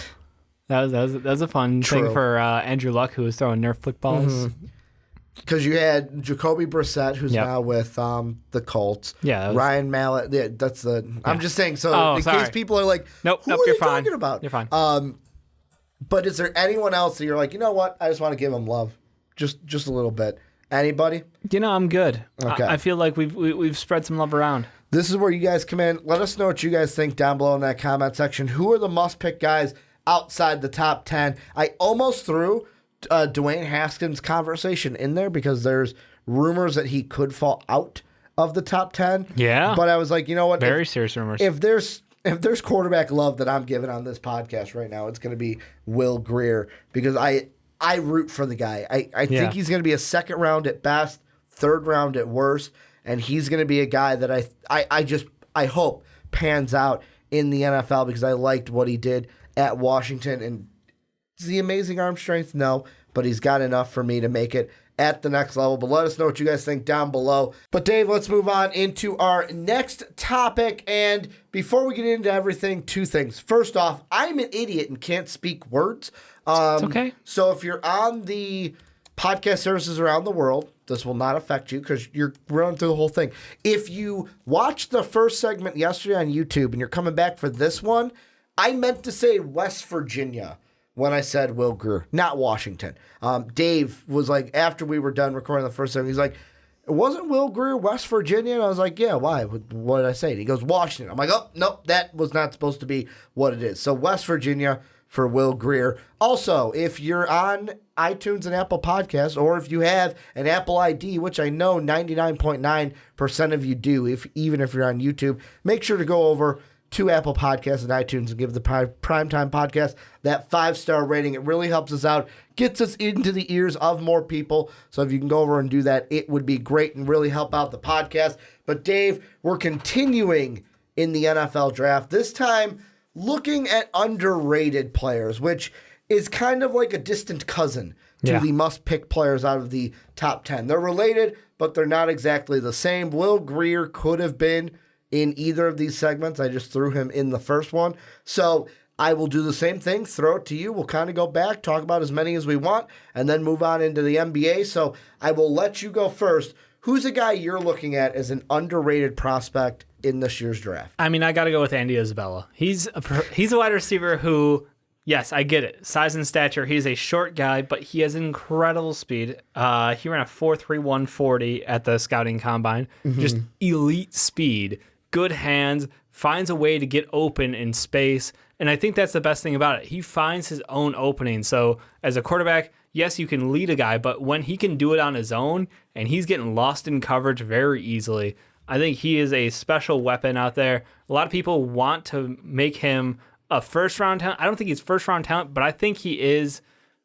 that was a fun thing for Andrew Luck, who was throwing Nerf footballs. because you had Jacoby Brissett, who's now with the Colts. Yeah, Ryan Mallett. Yeah, that's the. I'm just saying. So in sorry. case people are like, nope, who are you're they fine. talking about? You're fine. But is there anyone else that you're like, you know what? I just want to give him love, just a little bit. Anybody? I'm good. Okay. I feel like we've spread some love around. This is where you guys come in. Let us know what you guys think down below in that comment section. Who are the must-pick guys outside the top 10? I almost threw Dwayne Haskins' conversation in there because there's rumors that he could fall out of the top 10. Yeah. But I was like, you know what? Very serious rumors. If there's quarterback love that I'm giving on this podcast right now, it's going to be Will Grier because I root for the guy. I think he's going to be a second round at best, third round at worst. And he's going to be a guy that I hope pans out in the NFL because I liked what he did at Washington. And is he amazing arm strength? No, but he's got enough for me to make it at the next level. But let us know what you guys think down below. But Dave, let's move on into our next topic. And before we get into everything, two things. First off, I'm an idiot and can't speak words. It's okay. So if you're on the podcast services around the world, this will not affect you because you're running through the whole thing. If you watched the first segment yesterday on YouTube and you're coming back for this one, I meant to say West Virginia when I said Will Grier, not Washington. Dave was like, after we were done recording the first segment, he's like, wasn't Will Grier West Virginia? And I was like, yeah, why? What did I say? And he goes, Washington. I'm like, oh, nope, that was not supposed to be what it is. So West Virginia for Will Grier. Also, if you're on iTunes and Apple Podcasts, or if you have an Apple ID, which I know 99.9% of you do, even if you're on YouTube, make sure to go over to Apple Podcasts and iTunes and give the Primetime Podcast that 5-star rating. It really helps us out, gets us into the ears of more people. So if you can go over and do that, it would be great and really help out the podcast. But Dave, we're continuing in the NFL draft. This time, looking at underrated players, which is kind of like a distant cousin to the must-pick players out of the top 10. They're related, but they're not exactly the same. Will Grier could have been in either of these segments. I just threw him in the first one. So I will do the same thing, throw it to you. We'll kind of go back, talk about as many as we want, and then move on into the NBA. So I will let you go first. Who's a guy you're looking at as an underrated prospect in this year's draft? I mean, I got to go with Andy Isabella. He's a wide receiver who, yes, I get it. Size and stature, he's a short guy, but he has incredible speed. He ran a 4.31 40 at the scouting combine. Just elite speed, good hands, finds a way to get open in space. And I think that's the best thing about it. He finds his own opening. So as a quarterback, yes, you can lead a guy, but when he can do it on his own and he's getting lost in coverage very easily, I think he is a special weapon out there. A lot of people want to make him a first-round talent. I don't think he's first-round talent, but I think he is.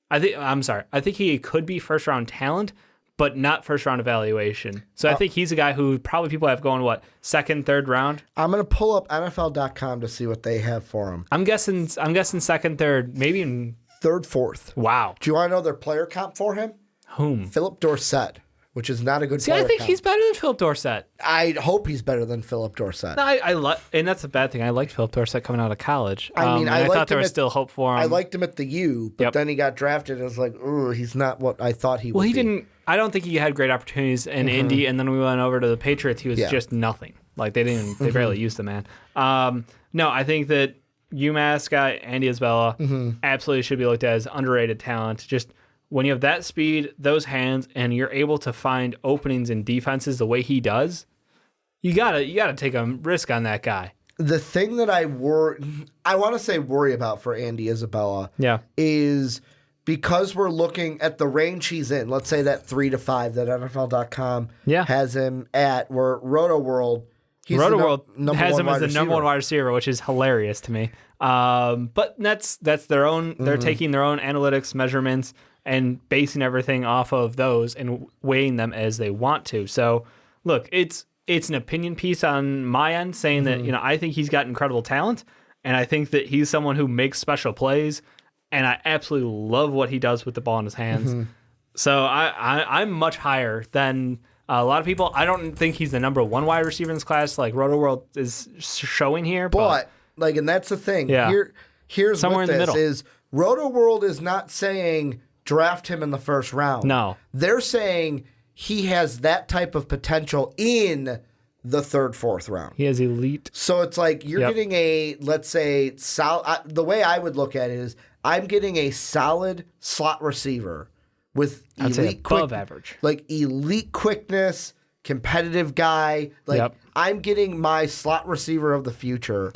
I think he could be first-round talent, but not first-round evaluation. So I think he's a guy who probably people have going, second, third round? I'm going to pull up NFL.com to see what they have for him. I'm guessing second, third, maybe in third, fourth. Wow. Do you want to know their player comp for him? Whom? Philip Dorsett, which is not a good player I think comp. he's better than Philip Dorsett. I hope he's better than Philip Dorsett. No, and that's a bad thing. I liked Philip Dorsett coming out of college. I thought there was still hope for him. I liked him at the U, but then he got drafted and I was like, he's not what I thought he would be. Well, he didn't. I don't think he had great opportunities in Indy, and then we went over to the Patriots. He was just nothing. Like they barely used the man. No, I think that UMass guy Andy Isabella absolutely should be looked at as underrated talent. Just when you have that speed, those hands, and you're able to find openings in defenses the way he does, you gotta take a risk on that guy. The thing that I want to say worry about for Andy Isabella, is because we're looking at the range he's in. Let's say that 3 to 5 that NFL.com has him at. Where Roto World has him as the number one wide receiver, which is hilarious to me. But that's their own. They're taking their own analytics measurements and basing everything off of those and weighing them as they want to. So, look, it's an opinion piece on my end saying that I think he's got incredible talent, and I think that he's someone who makes special plays, and I absolutely love what he does with the ball in his hands. So I'm much higher than a lot of people. I don't think he's the number one wide receiver in this class, like Roto World is showing here. But and that's the thing. Yeah. Here's somewhere what in the this middle is. Roto World is not saying draft him in the first round. No. They're saying he has that type of potential in the third, fourth round. He has elite. So it's like you're getting a, let's say, the way I would look at it is I'm getting a solid slot receiver with above average. Like elite quickness, competitive guy. Like I'm getting my slot receiver of the future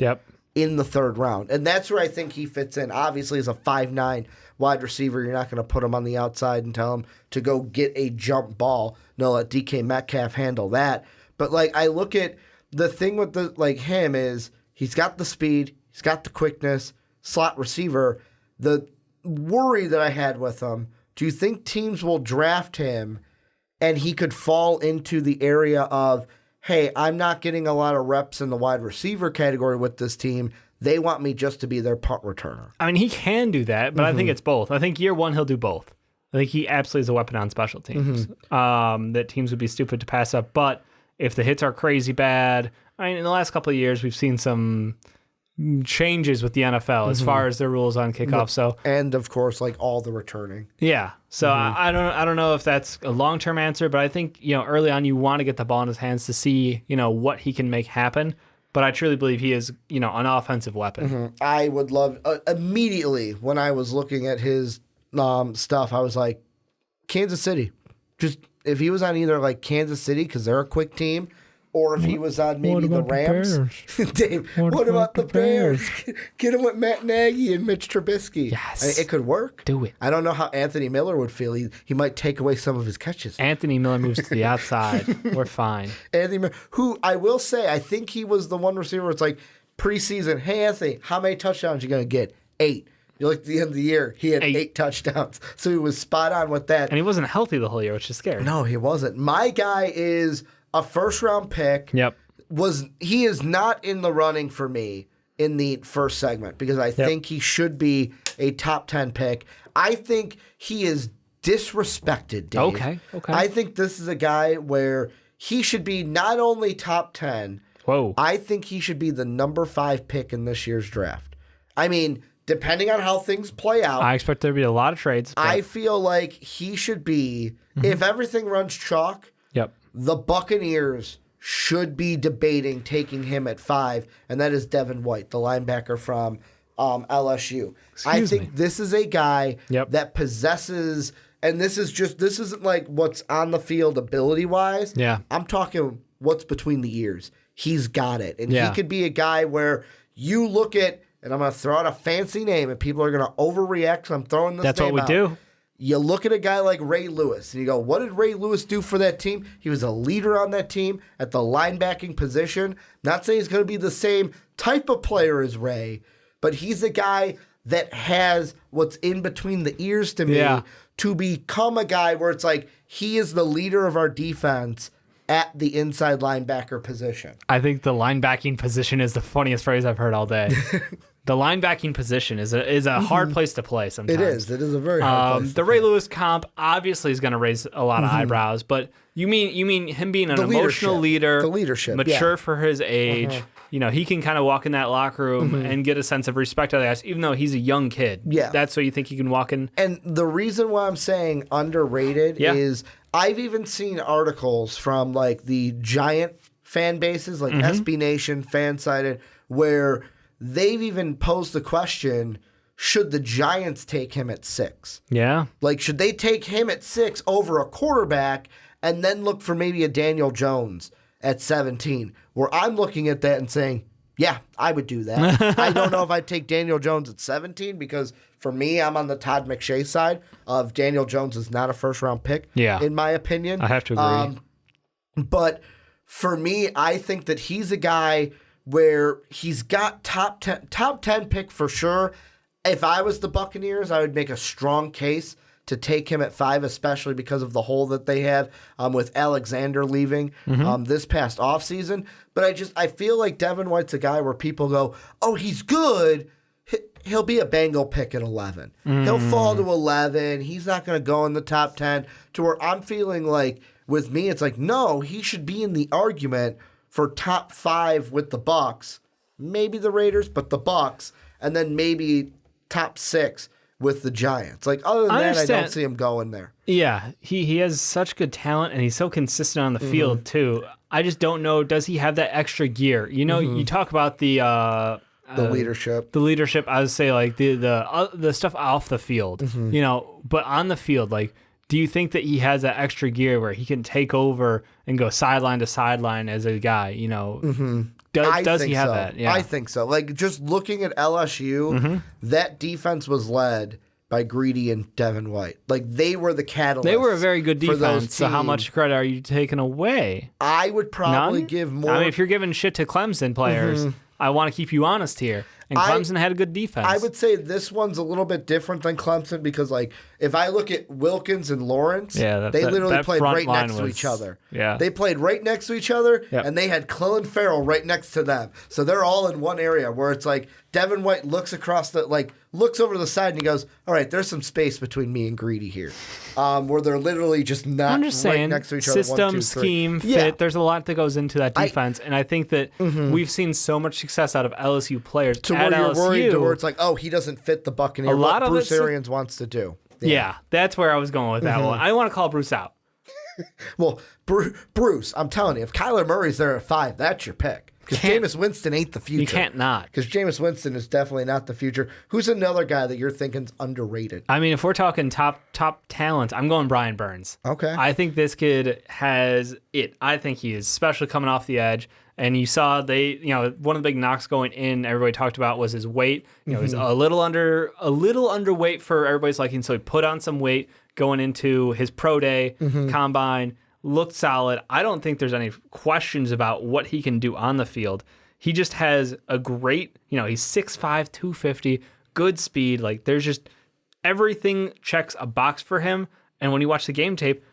in the third round. And that's where I think he fits in. Obviously, as a 5'9" wide receiver, you're not going to put him on the outside and tell him to go get a jump ball. No, let DK Metcalf handle that. But like I look at the thing with him is he's got the speed, he's got the quickness, slot receiver. The worry that I had with him, do you think teams will draft him and he could fall into the area of, hey, I'm not getting a lot of reps in the wide receiver category with this team. They want me just to be their punt returner. I mean, he can do that, but I think it's both. I think year one he'll do both. I think he absolutely is a weapon on special teams that teams would be stupid to pass up. But if the hits are crazy bad, I mean, in the last couple of years, we've seen some changes with the NFL as far as their rules on kickoff. So and of course, like all the returning. Yeah. So I don't know if that's a long-term answer, but I think, early on you want to get the ball in his hands to see, what he can make happen. But I truly believe he is, an offensive weapon. I would love immediately when I was looking at his stuff, I was like, Kansas City. Just if he was on either like Kansas City because they're a quick team, or if he was on maybe the Rams. Dave, what about the Bears? Get him with Matt Nagy and Mitch Trubisky. Yes. I mean, it could work. Do it. I don't know how Anthony Miller would feel. He might take away some of his catches. Anthony Miller moves to the outside. We're fine. Anthony Miller, who I will say, I think he was the one receiver. It's like preseason. Hey, Anthony, how many touchdowns you going to get? 8. You look at the end of the year, he had 8 touchdowns. So he was spot on with that. And he wasn't healthy the whole year, which is scary. No, he wasn't. My guy is a first-round pick. Yep. He is not in the running for me in the first segment because I think he should be a top 10 pick. I think he is disrespected, Dave. Okay. I think this is a guy where he should be not only top 10. Whoa. I think he should be the number 5 pick in this year's draft. I mean, depending on how things play out. I expect there to be a lot of trades. But I feel like he should be, if everything runs chalk, the Buccaneers should be debating taking him at 5, and that is Devin White, the linebacker from LSU. I think this is a guy that possesses, and this isn't like what's on the field ability-wise. Yeah. I'm talking what's between the ears. He's got it. And he could be a guy where you look at, and I'm going to throw out a fancy name, and people are going to overreact, so I'm throwing this name out. That's what we do. You look at a guy like Ray Lewis, and you go, what did Ray Lewis do for that team? He was a leader on that team at the linebacking position. Not saying he's going to be the same type of player as Ray, but he's a guy that has what's in between the ears to me to become a guy where it's like he is the leader of our defense at the inside linebacker position. I think the linebacking position is the funniest phrase I've heard all day. The linebacking position is a hard place to play sometimes. It is. It is a very hard place. The Ray Lewis comp obviously is going to raise a lot of eyebrows, but you mean him being an emotional leader, the leadership, mature for his age. He can kind of walk in that locker room and get a sense of respect out of the guys, even though he's a young kid. Yeah. That's what you think he can walk in. And the reason why I'm saying underrated is I've even seen articles from like the giant fan bases, like SB Nation, Fansided, where they've even posed the question, should the Giants take him at 6? Yeah. Like, should they take him at 6 over a quarterback and then look for maybe a Daniel Jones at 17? Where I'm looking at that and saying, yeah, I would do that. I don't know if I'd take Daniel Jones at 17 because for me, I'm on the Todd McShay side of Daniel Jones is not a first-round pick, in my opinion. I have to agree. But for me, I think that he's a guy where he's got top 10 pick for sure. If I was the Buccaneers, I would make a strong case to take him at 5, especially because of the hole that they have with Alexander leaving this past offseason. But I feel like Devin White's a guy where people go, oh, he's good. He'll be a Bengal pick at 11. He'll fall to 11. He's not going to go in the top 10 to where I'm feeling like with me, it's like, no, he should be in the argument for top 5 with the Bucs, maybe the Raiders, but the Bucs, and then maybe top 6 with the Giants. Like, other than I that, I understand. don't see him going there. Yeah, he has such good talent, and he's so consistent on the field, too. I just don't know, does he have that extra gear? You know, you talk about the leadership. The leadership, I would say, like, the stuff off the field, you know, but on the field, like, do you think that he has that extra gear where he can take over and go sideline to sideline as a guy, you know? Does he have that? Yeah. I think so. Like, just looking at LSU, that defense was led by Greedy and Devin White. Like, they were the catalyst. They were a very good for those defense, so how teams. much credit are you taking away? I would probably None? give more. I mean, if you're giving shit to Clemson players, I want to keep you honest here. And Clemson had a good defense. I would say this one's a little bit different than Clemson because, like, if I look at Wilkins and Lawrence, they literally played right next to each other. Yeah. They played right next to each other, Yep. and they had Clellan Farrell right next to them. So they're all in one area where it's like Devin White looks looks over to the side and he goes, all right, there's some space between me and Greedy here. Where they're literally just not I'm just right saying, next to each other. system, 1, 2, 3. scheme, fit. Yeah. There's a lot that goes into that defense, and I think that we've seen so much success out of LSU players To at where you're LSU. worried to where it's like, oh, he doesn't fit the Buccaneer. A lot what of Bruce it's- Arians wants to do. Yeah, that's where I was going with that one. I want to call Bruce out. Well, Bruce, I'm telling you, if Kyler Murray's there at 5, that's your pick. Because Jameis Winston ain't the future. You can't not. Because Jameis Winston is definitely not the future. Who's another guy that you're thinking's underrated? I mean, if we're talking top talent, I'm going Brian Burns. Okay. I think this kid has it. I think he is especially coming off the edge. And you saw one of the big knocks going in, everybody talked about was his weight. You know, he's a little underweight for everybody's liking. So he put on some weight going into his pro day, combine, looked solid. I don't think there's any questions about what he can do on the field. He just has a great, he's 6'5", 250, good speed. Like, there's just everything checks a box for him. And when you watch the game tape,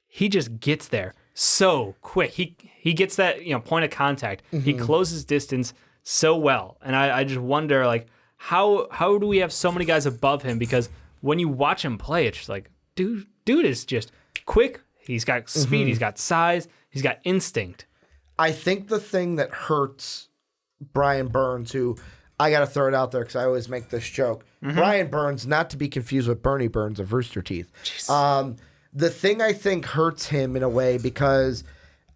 he just gets there so quick. He gets that point of contact. He closes distance so well. And I just wonder, like, how do we have so many guys above him? Because when you watch him play, it's just like, dude is just quick. He's got speed. He's got size. He's got instinct. I think the thing that hurts Brian Burns, who I got to throw it out there because I always make this joke. Brian Burns, not to be confused with Bernie Burns of Rooster Teeth. The thing I think hurts him in a way, because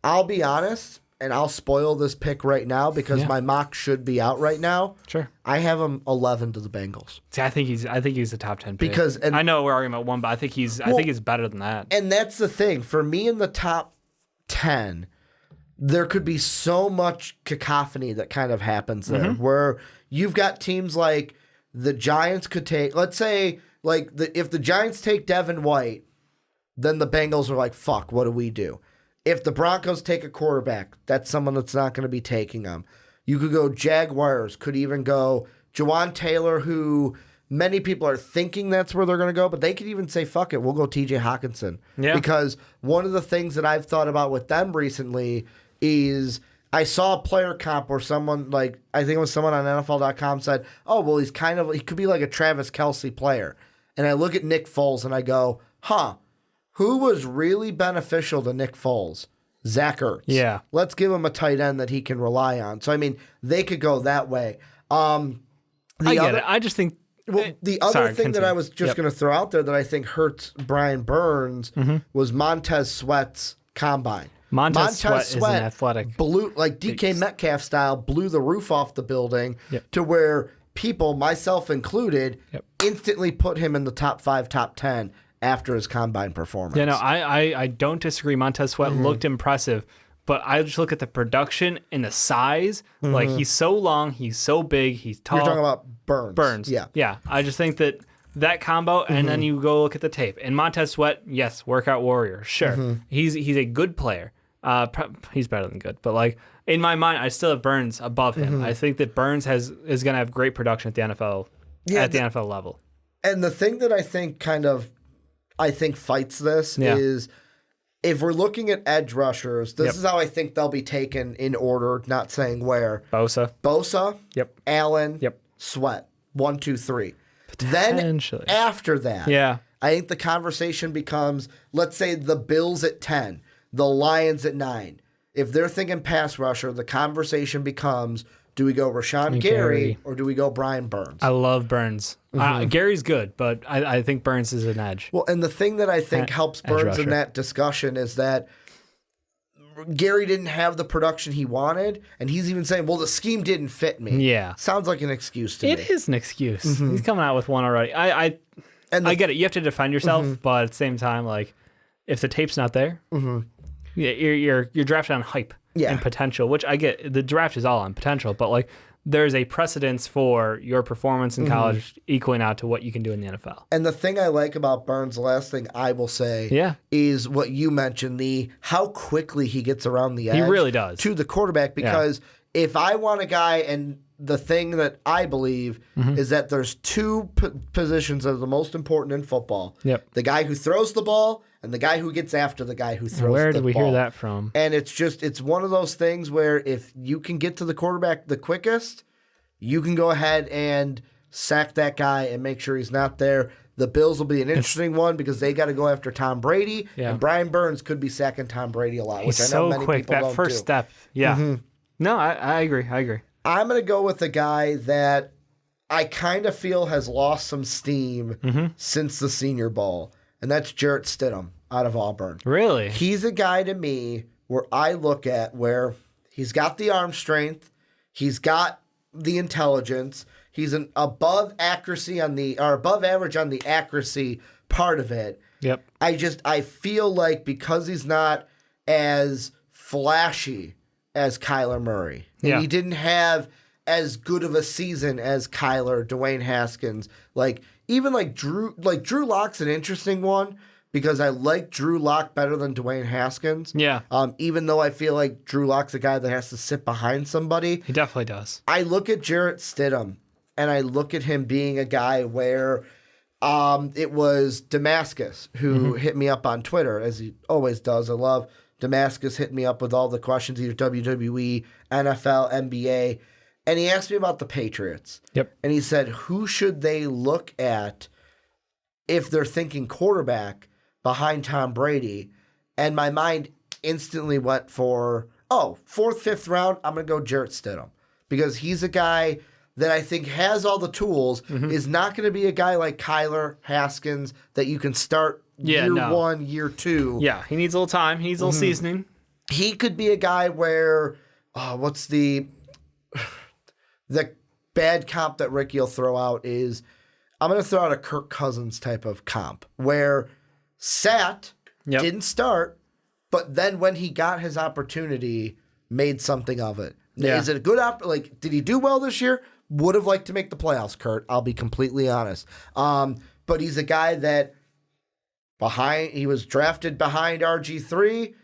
I'll be honest, and I'll spoil this pick right now because my mock should be out right now. Sure. I have him 11 to the Bengals. See, I think he's a top 10 pick. Because I know we're arguing about one, but I think he's better than that. And that's the thing. For me, in the top 10, there could be so much cacophony that kind of happens there, where you've got teams like the Giants could take, let's say, like if the Giants take Devin White, then the Bengals are like, fuck, what do we do? If the Broncos take a quarterback, that's someone that's not going to be taking them. You could go Jaguars, could even go Jawan Taylor, who many people are thinking that's where they're going to go, but they could even say, fuck it, we'll go TJ Hawkinson. Yeah. Because one of the things that I've thought about with them recently is I saw a player comp where someone, like, I think it was someone on NFL.com said, oh, well, he could be like a Travis Kelce player. And I look at Nick Foles and I go, who was really beneficial to Nick Foles? Zach Ertz. Yeah. Let's give him a tight end that he can rely on. So, I mean, they could go that way. I get it. I just think... Well, the other thing that I was just going to throw out there that I think hurts Brian Burns was Montez Sweat's combine. Montez Sweat is an athletic. Blew, like DK Metcalf style, blew the roof off the building to where people, myself included, instantly put him in the top 5, top 10 after his combine performance. Yeah, no, I don't disagree. Montez Sweat looked impressive, but I just look at the production and the size. Like, he's so long, he's so big, he's tall. You're talking about Burns. Yeah. I just think that combo, and then you go look at the tape. And Montez Sweat, yes, workout warrior, sure. He's a good player. He's better than good, but like in my mind, I still have Burns above him. I think that Burns is going to have great production at the NFL at the NFL level. And the thing that I think fights this is if we're looking at edge rushers, this is how I think they'll be taken in order, not saying where. Bosa. Allen. Sweat. 1, 2, 3. Then after that, I think the conversation becomes, let's say the Bills at 10, the Lions at 9. If they're thinking pass rusher, the conversation becomes, Do we go Rashawn Gary or do we go Brian Burns? I love Burns. Gary's good, but I think Burns is an edge. Well, and the thing that I think helps Burns in that discussion is that Gary didn't have the production he wanted, and he's even saying, well, the scheme didn't fit me. Yeah. Sounds like an excuse to me. It is an excuse. He's coming out with one already. I get it. You have to defend yourself, but at the same time, like, if the tape's not there, you're drafted on hype and potential, which I get. The draft is all on potential, but, like, there's a precedence for your performance in college equaling out to what you can do in the NFL. And the thing I like about Burns, the last thing I will say, is what you mentioned, how quickly he gets around the edge. He really does. To the quarterback, because if I want a guy, and the thing that I believe is that there's two positions that are the most important in football. Yep. The guy who throws the ball and the guy who gets after the guy who throws the ball. Where did we hear that from? And it's one of those things where if you can get to the quarterback the quickest, you can go ahead and sack that guy and make sure he's not there. The Bills will be an interesting one because they got to go after Tom Brady, and Brian Burns could be sacking Tom Brady a lot, which I know many people don't do. That first step. Yeah. No, I agree. I'm going to go with a guy that I kind of feel has lost some steam since the Senior Bowl, and that's Jarrett Stidham out of Auburn. Really? He's a guy to me where I look at where he's got the arm strength, he's got the intelligence, he's an above average on the accuracy part of it. Yep. I feel like because he's not as flashy as Kyler Murray, and he didn't have as good of a season as Kyler, Dwayne Haskins, even Drew Lock's an interesting one because I like Drew Lock better than Dwayne Haskins. Yeah. Even though I feel like Drew Lock's a guy that has to sit behind somebody. He definitely does. I look at Jarrett Stidham, and I look at him being a guy where it was Damascus who hit me up on Twitter, as he always does. I love Damascus hitting me up with all the questions, either WWE, NFL, NBA. And he asked me about the Patriots. Yep. And he said, who should they look at if they're thinking quarterback behind Tom Brady? And my mind instantly went for, fourth, fifth round, I'm going to go Jarrett Stidham. Because he's a guy that I think has all the tools, is not going to be a guy like Kyler, Haskins, that you can start year one, year two. Yeah, he needs a little time. He needs a little seasoning. He could be a guy where, what's the bad comp that Ricky will throw out is, I'm going to throw out a Kirk Cousins type of comp, where didn't start, but then when he got his opportunity, made something of it. Yeah. Is it a good did he do well this year? Would have liked to make the playoffs, Kurt. I'll be completely honest. But he's a guy that he was drafted behind RG3.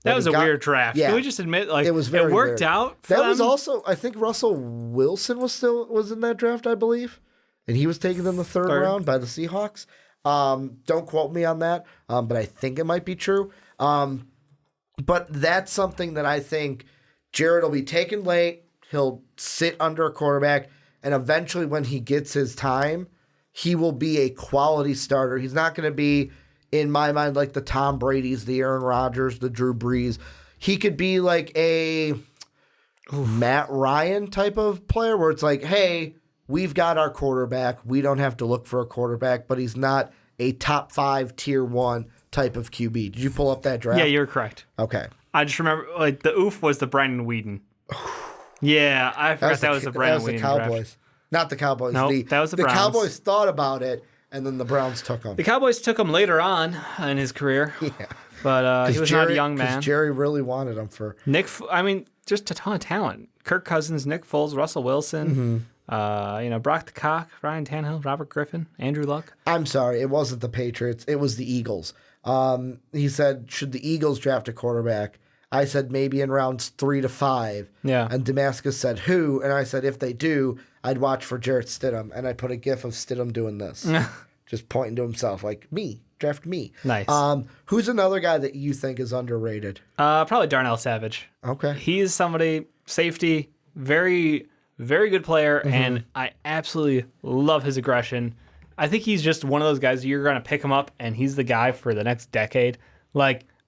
That was a weird draft. Yeah. Can we just admit, it was very worked weird. out for that them? Was also, I think Russell Wilson was in that draft, I believe. And he was taken in the third round by the Seahawks. Don't quote me on that, but I think it might be true. But that's something that I think Jarrett will be taken late. He'll sit under a quarterback, and eventually when he gets his time, he will be a quality starter. He's not going to be, in my mind, like the Tom Brady's, the Aaron Rodgers, the Drew Brees. He could be like a Matt Ryan type of player where it's like, hey, we've got our quarterback. We don't have to look for a quarterback, but he's not a top 5, tier 1 type of QB. Did you pull up that draft? Yeah, you're correct. Okay. I just remember, the oof was the Brandon Whedon. Yeah, I forgot that was the Brandon Whedon draft. That was the Cowboys. Draft. Not the Cowboys. No, that was the Browns. The Cowboys thought about it, and then the Browns took him. The Cowboys took him later on in his career. Yeah. But he was not a young man. Jerry really wanted him for... just a ton of talent. Kirk Cousins, Nick Foles, Russell Wilson, Brock the Cock, Ryan Tannehill, Robert Griffin, Andrew Luck. I'm sorry, it wasn't the Patriots. It was the Eagles. He said, should the Eagles draft a quarterback? I said maybe in rounds 3 to 5. Yeah. And Damascus said who? And I said if they do, I'd watch for Jarrett Stidham. And I put a gif of Stidham doing this. Just pointing to himself like, me, draft me. Nice. Who's another guy that you think is underrated? Probably Darnell Savage. Okay. He's somebody, safety, very, very good player, and I absolutely love his aggression. I think he's just one of those guys you're going to pick him up, and he's the guy for the next decade.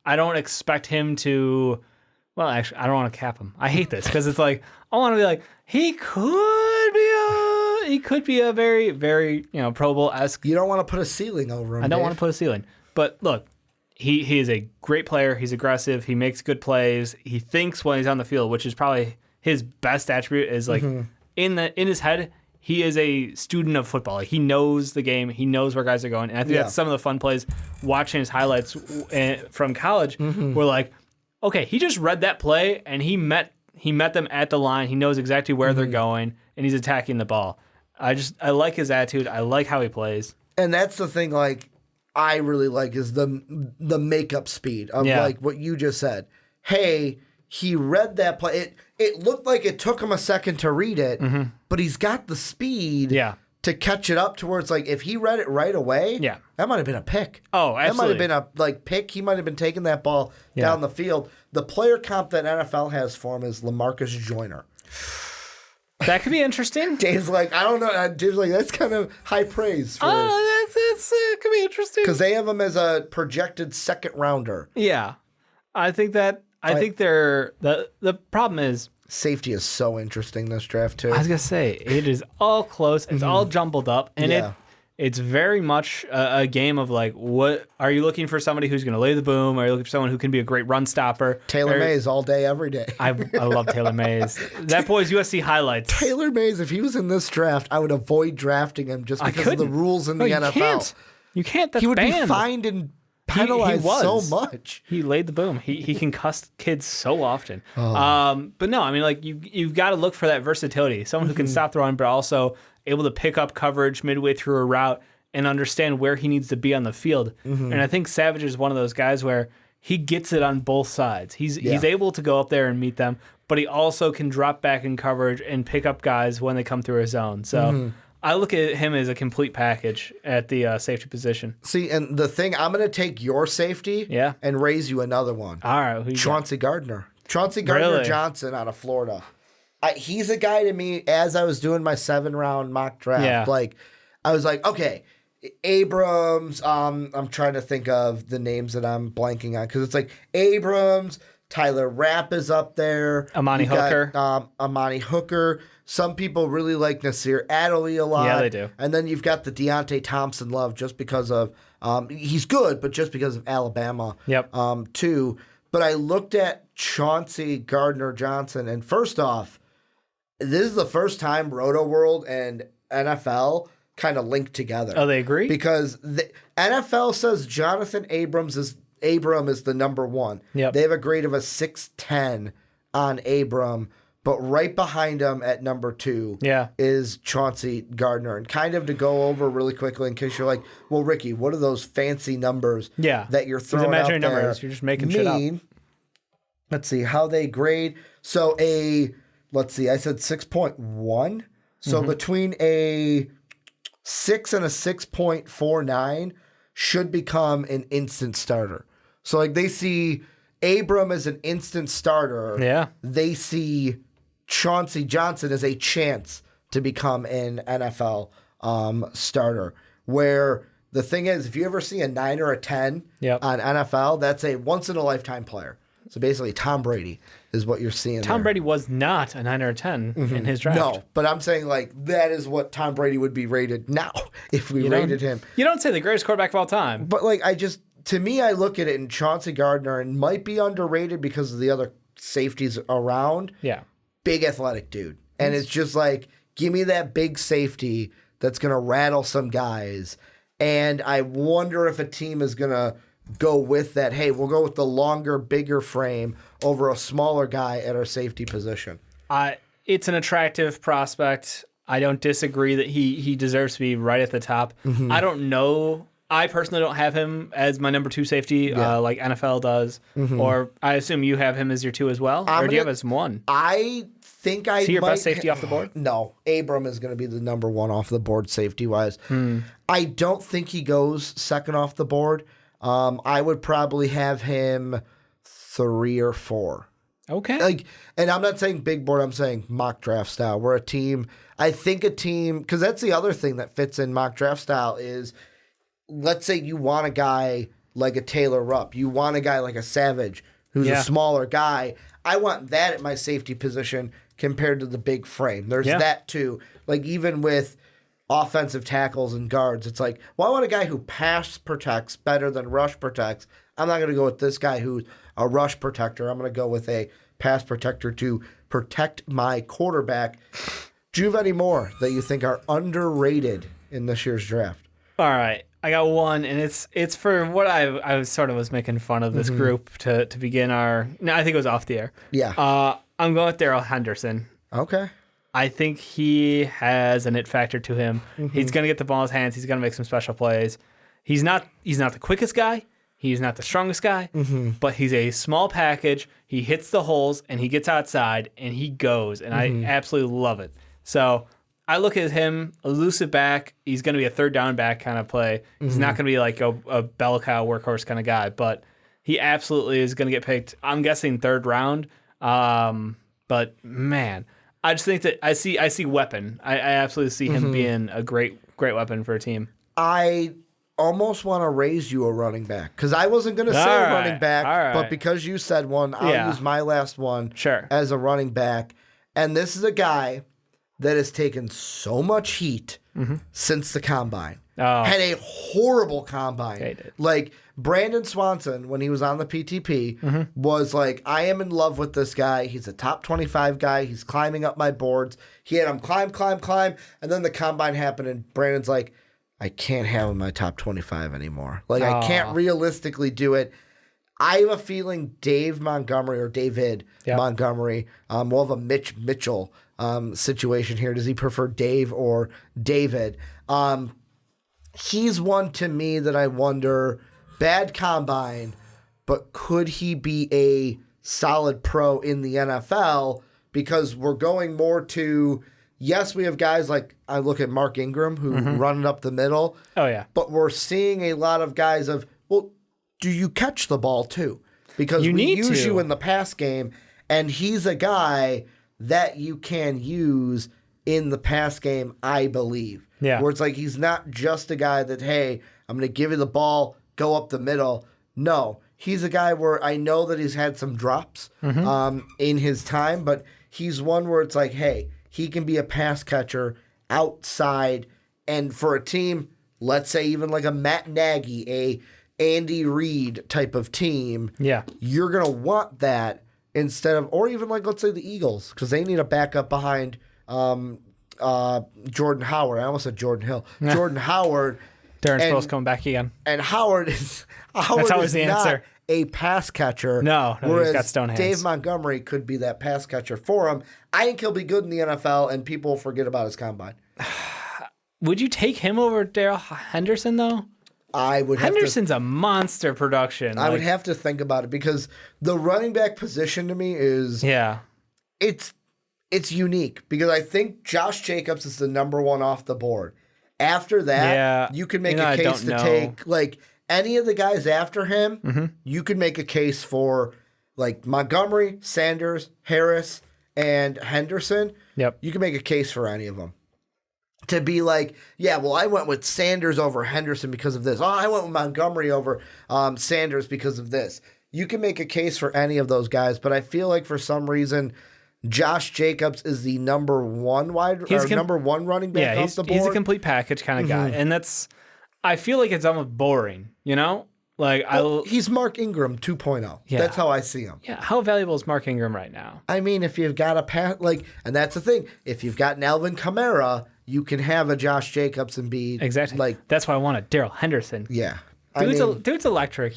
I don't expect him to... Well, actually, I don't want to cap him. I hate this because it's like, I want to be like, he could be a very, very, Pro Bowl-esque. You don't want to put a ceiling over him. I don't want to put a ceiling. But look, he is a great player. He's aggressive. He makes good plays. He thinks when he's on the field, which is probably his best attribute, is like in his head, he is a student of football. Like, he knows the game. He knows where guys are going. And I think that's some of the fun plays watching his highlights from college. We're like, okay, he just read that play and he met them at the line. He knows exactly where they're going, and he's attacking the ball. I like his attitude. I like how he plays. And that's the thing, like, I really like is the makeup speed of like what you just said. Hey, he read that play. It looked like it took him a second to read it, but he's got the speed to catch it up to where it's like, if he read it right away, that might have been a pick. Oh, absolutely. That might have been a pick. He might have been taking that ball down the field. The player comp that NFL has for him is LaMarcus Joyner. That could be interesting. Dave's like, I don't know. Dave's like, that's kind of high praise. It could be interesting. Because they have him as a projected second rounder. Yeah. I think they're the problem is safety is so interesting this draft too. I was gonna say it is all close. It's all jumbled up, and it's very much a game of like, what are you looking for? Somebody who's gonna lay the boom? Are you looking for someone who can be a great run stopper? Taylor Mays all day, every day. I love Taylor Mays. That boy's USC highlights. Taylor Mays, if he was in this draft, I would avoid drafting him just because of the rules in the NFL. You can't. That's he would banned. be fined and penalized so much. He laid the boom. He can cuss kids so often. But no, I mean, like, you've got to look for that versatility. Someone who can stop the run, but also able to pick up coverage midway through a route and understand where he needs to be on the field. And I think Savage is one of those guys where he gets it on both sides. He's able to go up there and meet them, but he also can drop back in coverage and pick up guys when they come through his zone. So I look at him as a complete package at the safety position. See, and the thing, I'm going to take your safety and raise you another one. All right. Chauncey Gardner. Chauncey Gardner Johnson out of Florida. He's a guy to me, as I was doing my 7-round mock draft, like, I was like, okay, Abrams, I'm trying to think of the names that I'm blanking on, because it's like Abrams, Tyler Rapp is up there. Amani Hooker. Amani Hooker. Some people really like Nasir Adderley a lot. Yeah, they do. And then you've got the Deontay Thompson love just because of he's good, but just because of Alabama too. But I looked at Chauncey Gardner Johnson, and first off, this is the first time Roto World and NFL kind of linked together. Oh, they agree? Because the NFL says Jonathan Abram is the number one. Yep. They have a grade of a 6.10 on Abram, but right behind him at number 2 is Chauncey Gardner. And kind of to go over really quickly in case you're like, well, Ricky, what are those fancy numbers that you're throwing out there? Numbers. You're just making shit up. Let's see how they grade. So let's see, I said 6.1. So between a 6 and a 6.49 should become an instant starter. So like they see Abram as an instant starter. Yeah. They see Chauncey Johnson as a chance to become an NFL starter. Where the thing is, if you ever see a 9 or a 10 on NFL, that's a once-in-a-lifetime player. So basically, Tom Brady is what you're seeing Tom Brady was not a 9 or a 10 in his draft. No, but I'm saying, like, that is what Tom Brady would be rated now if we rated him. You don't say the greatest quarterback of all time. But, like, to me, I look at it, and Chauncey Gardner, and might be underrated because of the other safeties around. Yeah. Big athletic dude. And it's just like, give me that big safety that's going to rattle some guys. And I wonder if a team is going to go with that. Hey, we'll go with the longer, bigger frame over a smaller guy at our safety position. It's an attractive prospect. I don't disagree that he deserves to be right at the top. I don't know. I personally don't have him as my number 2 safety like NFL does. Or I assume you have him as your 2 as well? Or do you have as 1? I think I Is he your best safety off the board? No. Abram is going to be the number 1 off the board safety-wise. I don't think he goes second off the board. I would probably have him 3 or 4. Okay. And I'm not saying big board, I'm saying mock draft style. We're a team, because that's the other thing that fits in mock draft style is, let's say you want a guy like a Taylor Rupp. You want a guy like a Savage who's a smaller guy. I want that at my safety position. compared to the big frame. There's that too. Like even with offensive tackles and guards, it's like, well, I want a guy who pass protects better than rush protects. I'm not going to go with this guy who's a rush protector. I'm going to go with a pass protector to protect my quarterback. Do you have any more that you think are underrated in this year's draft? All right. I got one, and it's for what I sort of was making fun of this group to begin our... No, I think it was off the air. Yeah. I'm going with Darrell Henderson. Okay. I think he has an it factor to him. He's going to get the ball in his hands. He's going to make some special plays. He's not the quickest guy. He's not the strongest guy, but he's a small package. He hits the holes, and he gets outside, and he goes, and I absolutely love it. So I look at him, elusive back. He's going to be a third down back kind of play. He's not going to be like a bell cow workhorse kind of guy, but he absolutely is going to get picked. I'm guessing third round. But man, I just think that I see weapon. I absolutely see him being a great weapon for a team. I almost want to raise you a running back because I wasn't going to say a running back, but because you said one, I'll use my last one as a running back. And this is a guy that has taken so much heat since the combine. Had a horrible combine. Like Brandon Swanson, when he was on the PTP, was like, I am in love with this guy. He's a top 25 guy. He's climbing up my boards. He had him climb. And then the combine happened, and Brandon's like, I can't have him in my top 25 anymore. Like, I can't realistically do it. I have a feeling David Montgomery will have a Mitch Mitchell situation here. Does he prefer Dave or David? He's one to me that I wonder, bad combine, but could he be a solid pro in the NFL? Because we're going more to, yes, we have guys like, I look at Mark Ingram who run it up the middle. Oh, yeah. But we're seeing a lot of guys of, well, do you catch the ball too? Because we use you in the pass game, and he's a guy that you can use in the pass game, I believe. Yeah. Where it's like he's not just a guy that, hey, I'm going to give you the ball, go up the middle. No, he's a guy where I know that he's had some drops in his time, but he's one where it's like, hey, he can be a pass catcher outside. And for a team, let's say even like a Matt Nagy, a Andy Reid type of team, you're going to want that instead of, or even like, let's say the Eagles, because they need a backup behind Jordan Howard. I almost said Jordan Hill. Jordan Howard. Darren Sproles coming back again. And Howard is the answer. A pass catcher. No, he's got stone hands. Dave Montgomery could be that pass catcher for him. I think he'll be good in the NFL, and people will forget about his combine. Would you take him over Darrell Henderson, though? I would. Henderson's a monster production. I would have to think about it because the running back position to me is it's unique because I think Josh Jacobs is the number one off the board. After that, you can make a case to take like any of the guys after him. You could make a case for like Montgomery, Sanders, Harris, and Henderson. Yep, you can make a case for any of them. To be like, yeah, well, I went with Sanders over Henderson because of this. Oh, I went with Montgomery over Sanders because of this. You can make a case for any of those guys, but I feel like for some reason, Josh Jacobs is the number one number one running back off the board. He's a complete package kind of guy, and I feel like it's almost boring, you know? Like he's Mark Ingram 2.0. Yeah. That's how I see him. Yeah. How valuable is Mark Ingram right now? I mean, if you've got and that's the thing. If you've got an Alvin Kamara, you can have a Josh Jacobs and be exactly that's why I wanted Darrell Henderson. Yeah, dude's electric.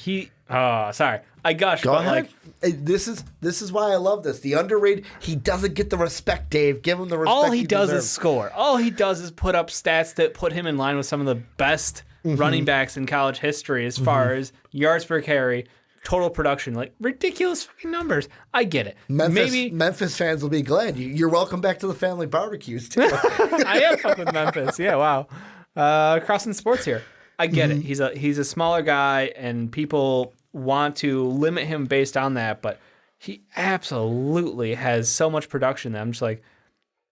I gush. Go ahead. This is why I love this. The underrated. He doesn't get the respect, Dave. Give him the respect. All he does is score. All he does is put up stats that put him in line with some of the best running backs in college history as far as yards per carry, total production, like ridiculous fucking numbers. I get it. Memphis fans will be glad. You're welcome back to the family barbecues too. I am fucking with Memphis. Yeah, wow. Crossing sports here. I get it. He's a smaller guy, and people want to limit him based on that, but he absolutely has so much production that I'm just like,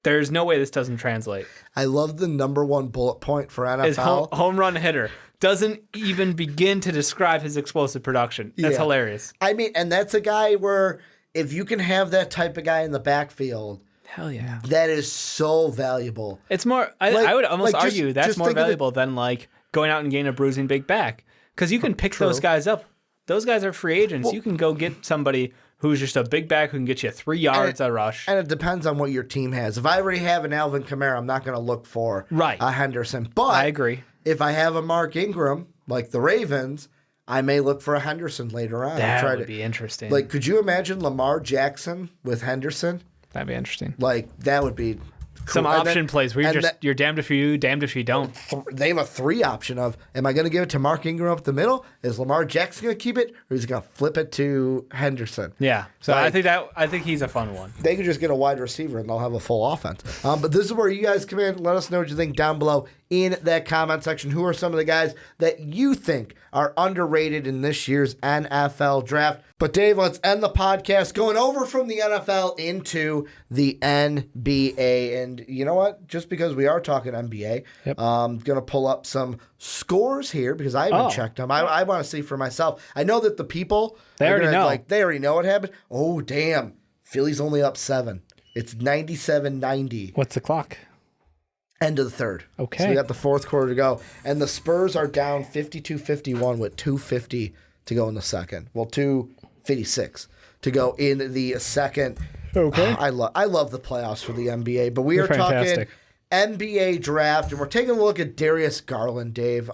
there's no way this doesn't translate. I love the number one bullet point for NFL. His home run hitter. Doesn't even begin to describe his explosive production. That's hilarious. I mean, and that's a guy where if you can have that type of guy in the backfield, Hell yeah. That is so valuable. It's more, I would almost argue that's more valuable than like going out and getting a bruising big back. Because you can pick those guys up. Those guys are free agents. Well, you can go get somebody who's just a big back who can get you 3 yards a rush. And it depends on what your team has. If I already have an Alvin Kamara, I'm not going to look for a Henderson. But I agree. If I have a Mark Ingram, like the Ravens, I may look for a Henderson later on. That would be interesting. Like, could you imagine Lamar Jackson with Henderson? That'd be interesting. Like, that would be cool. Some option plays where you're damned if you do, damned if you don't. They have a 3 option of, am I going to give it to Mark Ingram up the middle? Is Lamar Jackson going to keep it? Or is he going to flip it to Henderson? Yeah. So I think he's a fun one. They could just get a wide receiver and they'll have a full offense. But this is where you guys come in. Let us know what you think down below in that comment section. Who are some of the guys that you think are underrated in this year's NFL draft? But Dave, let's end the podcast going over from the NFL into the NBA. And you know what? Just because we are talking NBA, I'm going to pull up some scores here because I haven't checked them. I want to see for myself. I know that the people, they already know what happened. Oh, damn. Philly's only up 7. It's 97-90. What's the clock? End of the third. Okay. So we got the fourth quarter to go. And the Spurs are down 52-51 with 2:50 to go in the second. Well, 2:56 to go in the second. Okay. I love the playoffs for the NBA, but we are talking NBA draft, and we're taking a look at Darius Garland, Dave.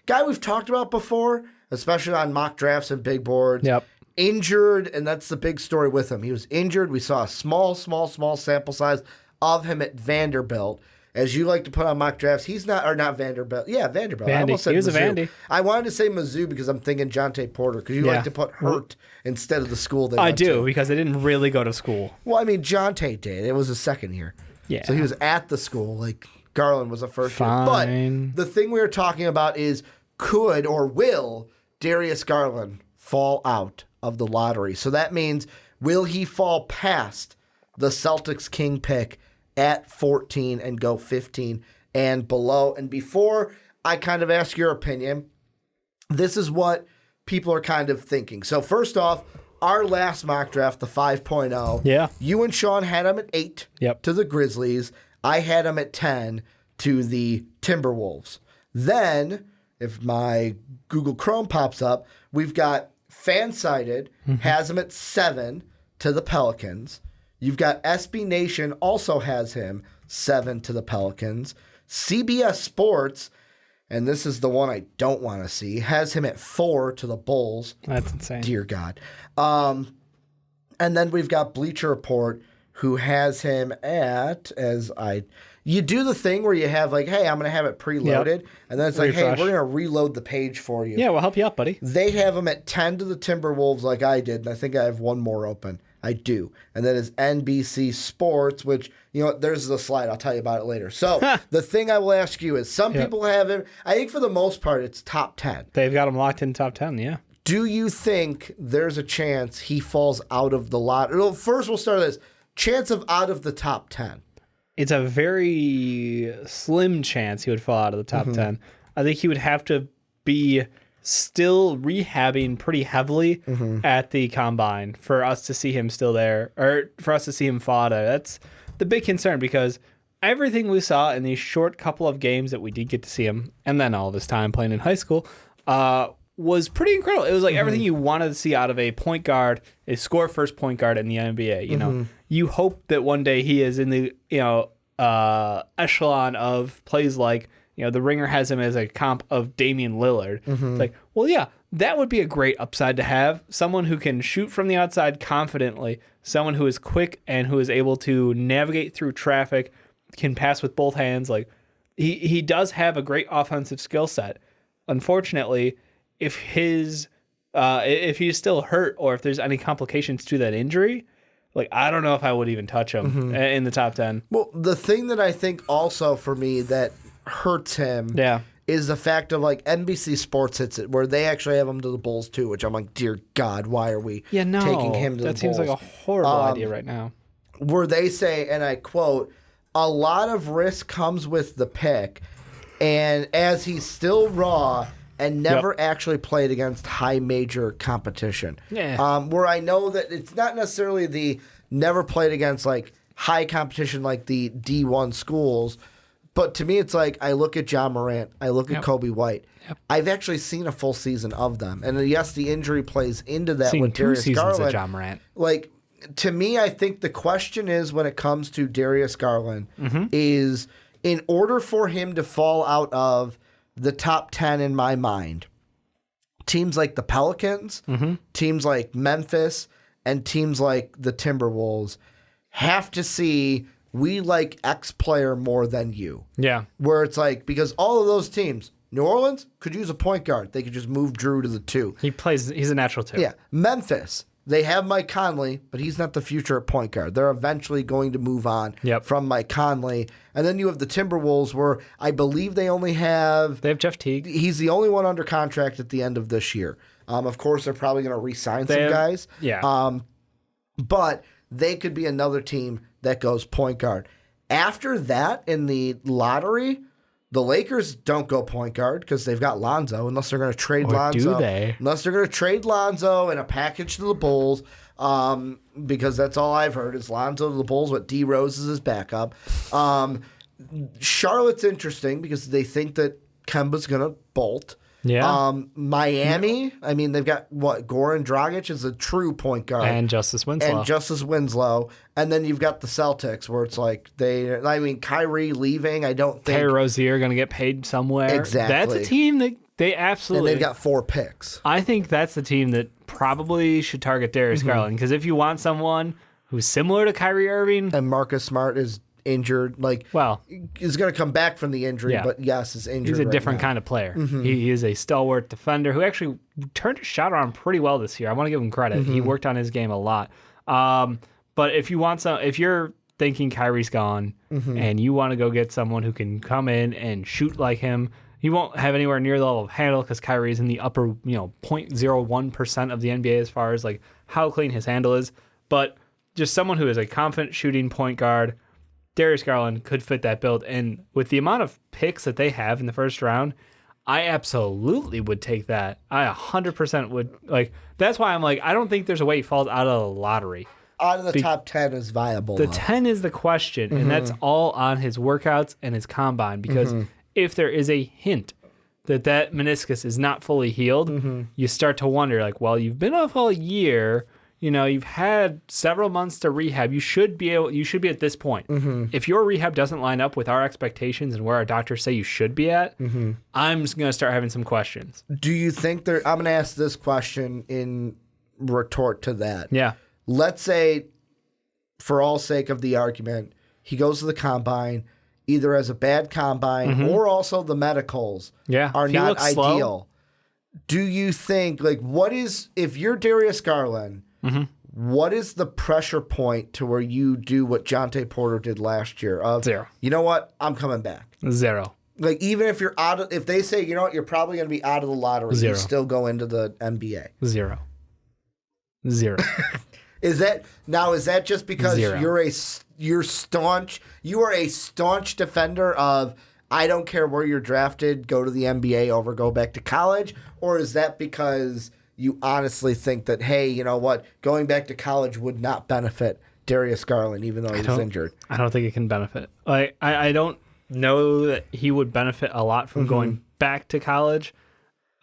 Guy we've talked about before, especially on mock drafts and big boards. Yep. Injured, and that's the big story with him. He was injured. We saw a small sample size of him at Vanderbilt. As you like to put on mock drafts, he's not, or not Vanderbilt. Yeah, Vanderbilt. Vandy. I almost said he was Mizzou. a Vandy. I wanted to say Mizzou because I'm thinking Jonte Porter, because you like to put Hurt instead of the school they went to. Because I didn't really go to school. Well, I mean, Jonte did. It was his second year. Yeah. So he was at the school. Like, Garland was a first year. But the thing we were talking about is, could or will Darius Garland fall out of the lottery? So that means, will he fall past the Celtics king pick at 14 and go 15 and below? And before I kind of ask your opinion, this is what people are kind of thinking. So first off, our last mock draft, the 5.0, you and Sean had him at 8 to the Grizzlies. I had him at 10 to the Timberwolves. Then, if my Google Chrome pops up, we've got Fansided has him at 7 to the Pelicans. You've got SB Nation also has him 7 to the Pelicans. CBS Sports, and this is the one I don't want to see, has him at 4 to the Bulls. That's insane. Dear God. And then we've got Bleacher Report, who has him at, you do the thing where you have like, hey, I'm going to have it preloaded. And then it's like, hey, we're going to reload the page for you. Yeah, we'll help you out, buddy. They have him at 10 to the Timberwolves like I did. And I think I have one more open. I do. And that is NBC Sports, which, you know, there's the slide. I'll tell you about it later. So the thing I will ask you is, some people have him, I think for the most part, it's top 10. They've got him locked in top 10, yeah. Do you think there's a chance he falls out of the lot? Well, first, we'll start with this. Chance of out of the top 10. It's a very slim chance he would fall out of the top 10. I think he would have to be still rehabbing pretty heavily at the combine for us to see him still there, or for us to see him fall out of. That's the big concern, because everything we saw in these short couple of games that we did get to see him, and then all of his time playing in high school, was pretty incredible. It was like everything you wanted to see out of a point guard, a score first point guard in the NBA. You know, you hope that one day he is in the echelon of plays like, you know, the Ringer has him as a comp of Damian Lillard. It's like, well, yeah, that would be a great upside to have. Someone who can shoot from the outside confidently, someone who is quick and who is able to navigate through traffic, can pass with both hands. Like, he does have a great offensive skill set. Unfortunately, if he's still hurt or if there's any complications to that injury, like, I don't know if I would even touch him in the top 10. Well, the thing that I think also for me that hurts him is the fact of, like, NBC Sports hits it where they actually have him to the Bulls too, which I'm like, dear God, why are we taking him to the Bulls? That seems like a horrible idea right now. Where they say, and I quote, a lot of risk comes with the pick, and as he's still raw and never actually played against high major competition. Yeah. Where I know that it's not necessarily the never played against, like, high competition like the D1 schools. But to me, it's like I look at John Morant, I look at Kobe White. Yep. I've actually seen a full season of them, and yes, the injury plays into that with Darius Garland. Of John Morant. Like, to me, I think the question is when it comes to Darius Garland is in order for him to fall out of the top 10 in my mind, teams like the Pelicans, teams like Memphis, and teams like the Timberwolves have to see we like X player more than you. Yeah. Where it's like, because all of those teams, New Orleans could use a point guard. They could just move Drew to the 2. He's a natural 2. Yeah. Memphis, they have Mike Conley, but he's not the future at point guard. They're eventually going to move on from Mike Conley. And then you have the Timberwolves, where I believe they have Jeff Teague. He's the only one under contract at the end of this year. Of course, they're probably going to re-sign some guys. Yeah. But they could be another team that goes point guard. After that, in the lottery, the Lakers don't go point guard because they've got Lonzo, unless they're going to trade Lonzo. Do they? Unless they're going to trade Lonzo in a package to the Bulls, because that's all I've heard is Lonzo to the Bulls with D Rose as his backup. Charlotte's interesting because they think that Kemba's going to bolt. Yeah. Miami, I mean, they've got Goran Dragic is a true point guard. And Justice Winslow. And then you've got the Celtics, where it's like Kyrie leaving, I don't think. Terry Rozier going to get paid somewhere. Exactly. That's a team that they absolutely. And they've got 4 picks. I think that's the team that probably should target Darius Garland, because if you want someone who's similar to Kyrie Irving. And Marcus Smart is injured, is going to come back from the injury, but yes, is injured. He's a different kind of player. He is a stalwart defender who actually turned his shot around pretty well this year. I want to give him credit. He worked on his game a lot. But if you're thinking Kyrie's gone and you want to go get someone who can come in and shoot like him, he won't have anywhere near the level of handle because Kyrie's in the upper 0.01% of the NBA as far as like how clean his handle is. But just someone who is a confident shooting point guard, Darius Garland could fit that build. And with the amount of picks that they have in the first round, I absolutely would take that. I 100% would. That's why I'm I don't think there's a way he falls out of the lottery. Out of the top 10 is viable. The 10 is the question, and that's all on his workouts and his combine, because if there is a hint that meniscus is not fully healed, you start to wonder, you've been off all year. You've had several months to rehab. You should be at this point. If your rehab doesn't line up with our expectations and where our doctors say you should be at, I'm going to start having some questions. Do you think I'm going to ask this question in retort to that. Yeah. Let's say, for all sake of the argument, he goes to the combine, either as a bad combine or also the medicals are not ideal. Slow. Do you think, if you're Darius Garland, what is the pressure point to where you do what Jonte Porter did last year? Of 0. You know what? I'm coming back. 0. Even if you're if they say, you know what, you're probably going to be out of the lottery, 0. you still go into the NBA. 0. Is that just because 0. you are a staunch defender of I don't care where you're drafted, go to the NBA over go back to college? Or is that because you honestly think that, hey, you know what, going back to college would not benefit Darius Garland even though he's injured? I don't think it can benefit. I don't know that he would benefit a lot from going back to college.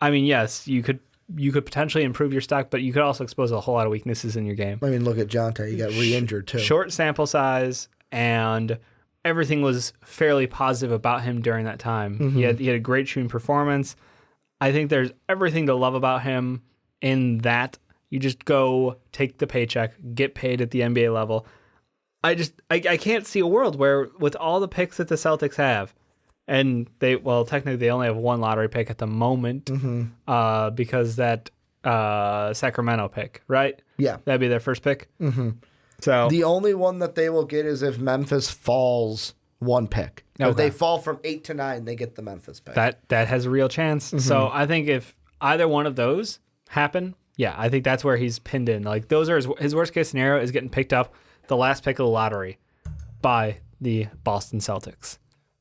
I mean, yes, you could potentially improve your stock, but you could also expose a whole lot of weaknesses in your game. I mean, look at Jonte. He got re-injured too. Short sample size, and everything was fairly positive about him during that time. He had a great shooting performance. I think there's everything to love about him in that you just go take the paycheck, get paid at the NBA level. I can't see a world where with all the picks that the Celtics have, and technically they only have one lottery pick at the moment because that Sacramento pick, right? Yeah. That'd be their first pick. So the only one that they will get is if Memphis falls one pick. Okay. If they fall from 8 to 9, they get the Memphis pick. That has a real chance. So I think if either one of those happen, I think that's where he's pinned in. Those are his worst case scenario is getting picked up the last pick of the lottery by the Boston Celtics.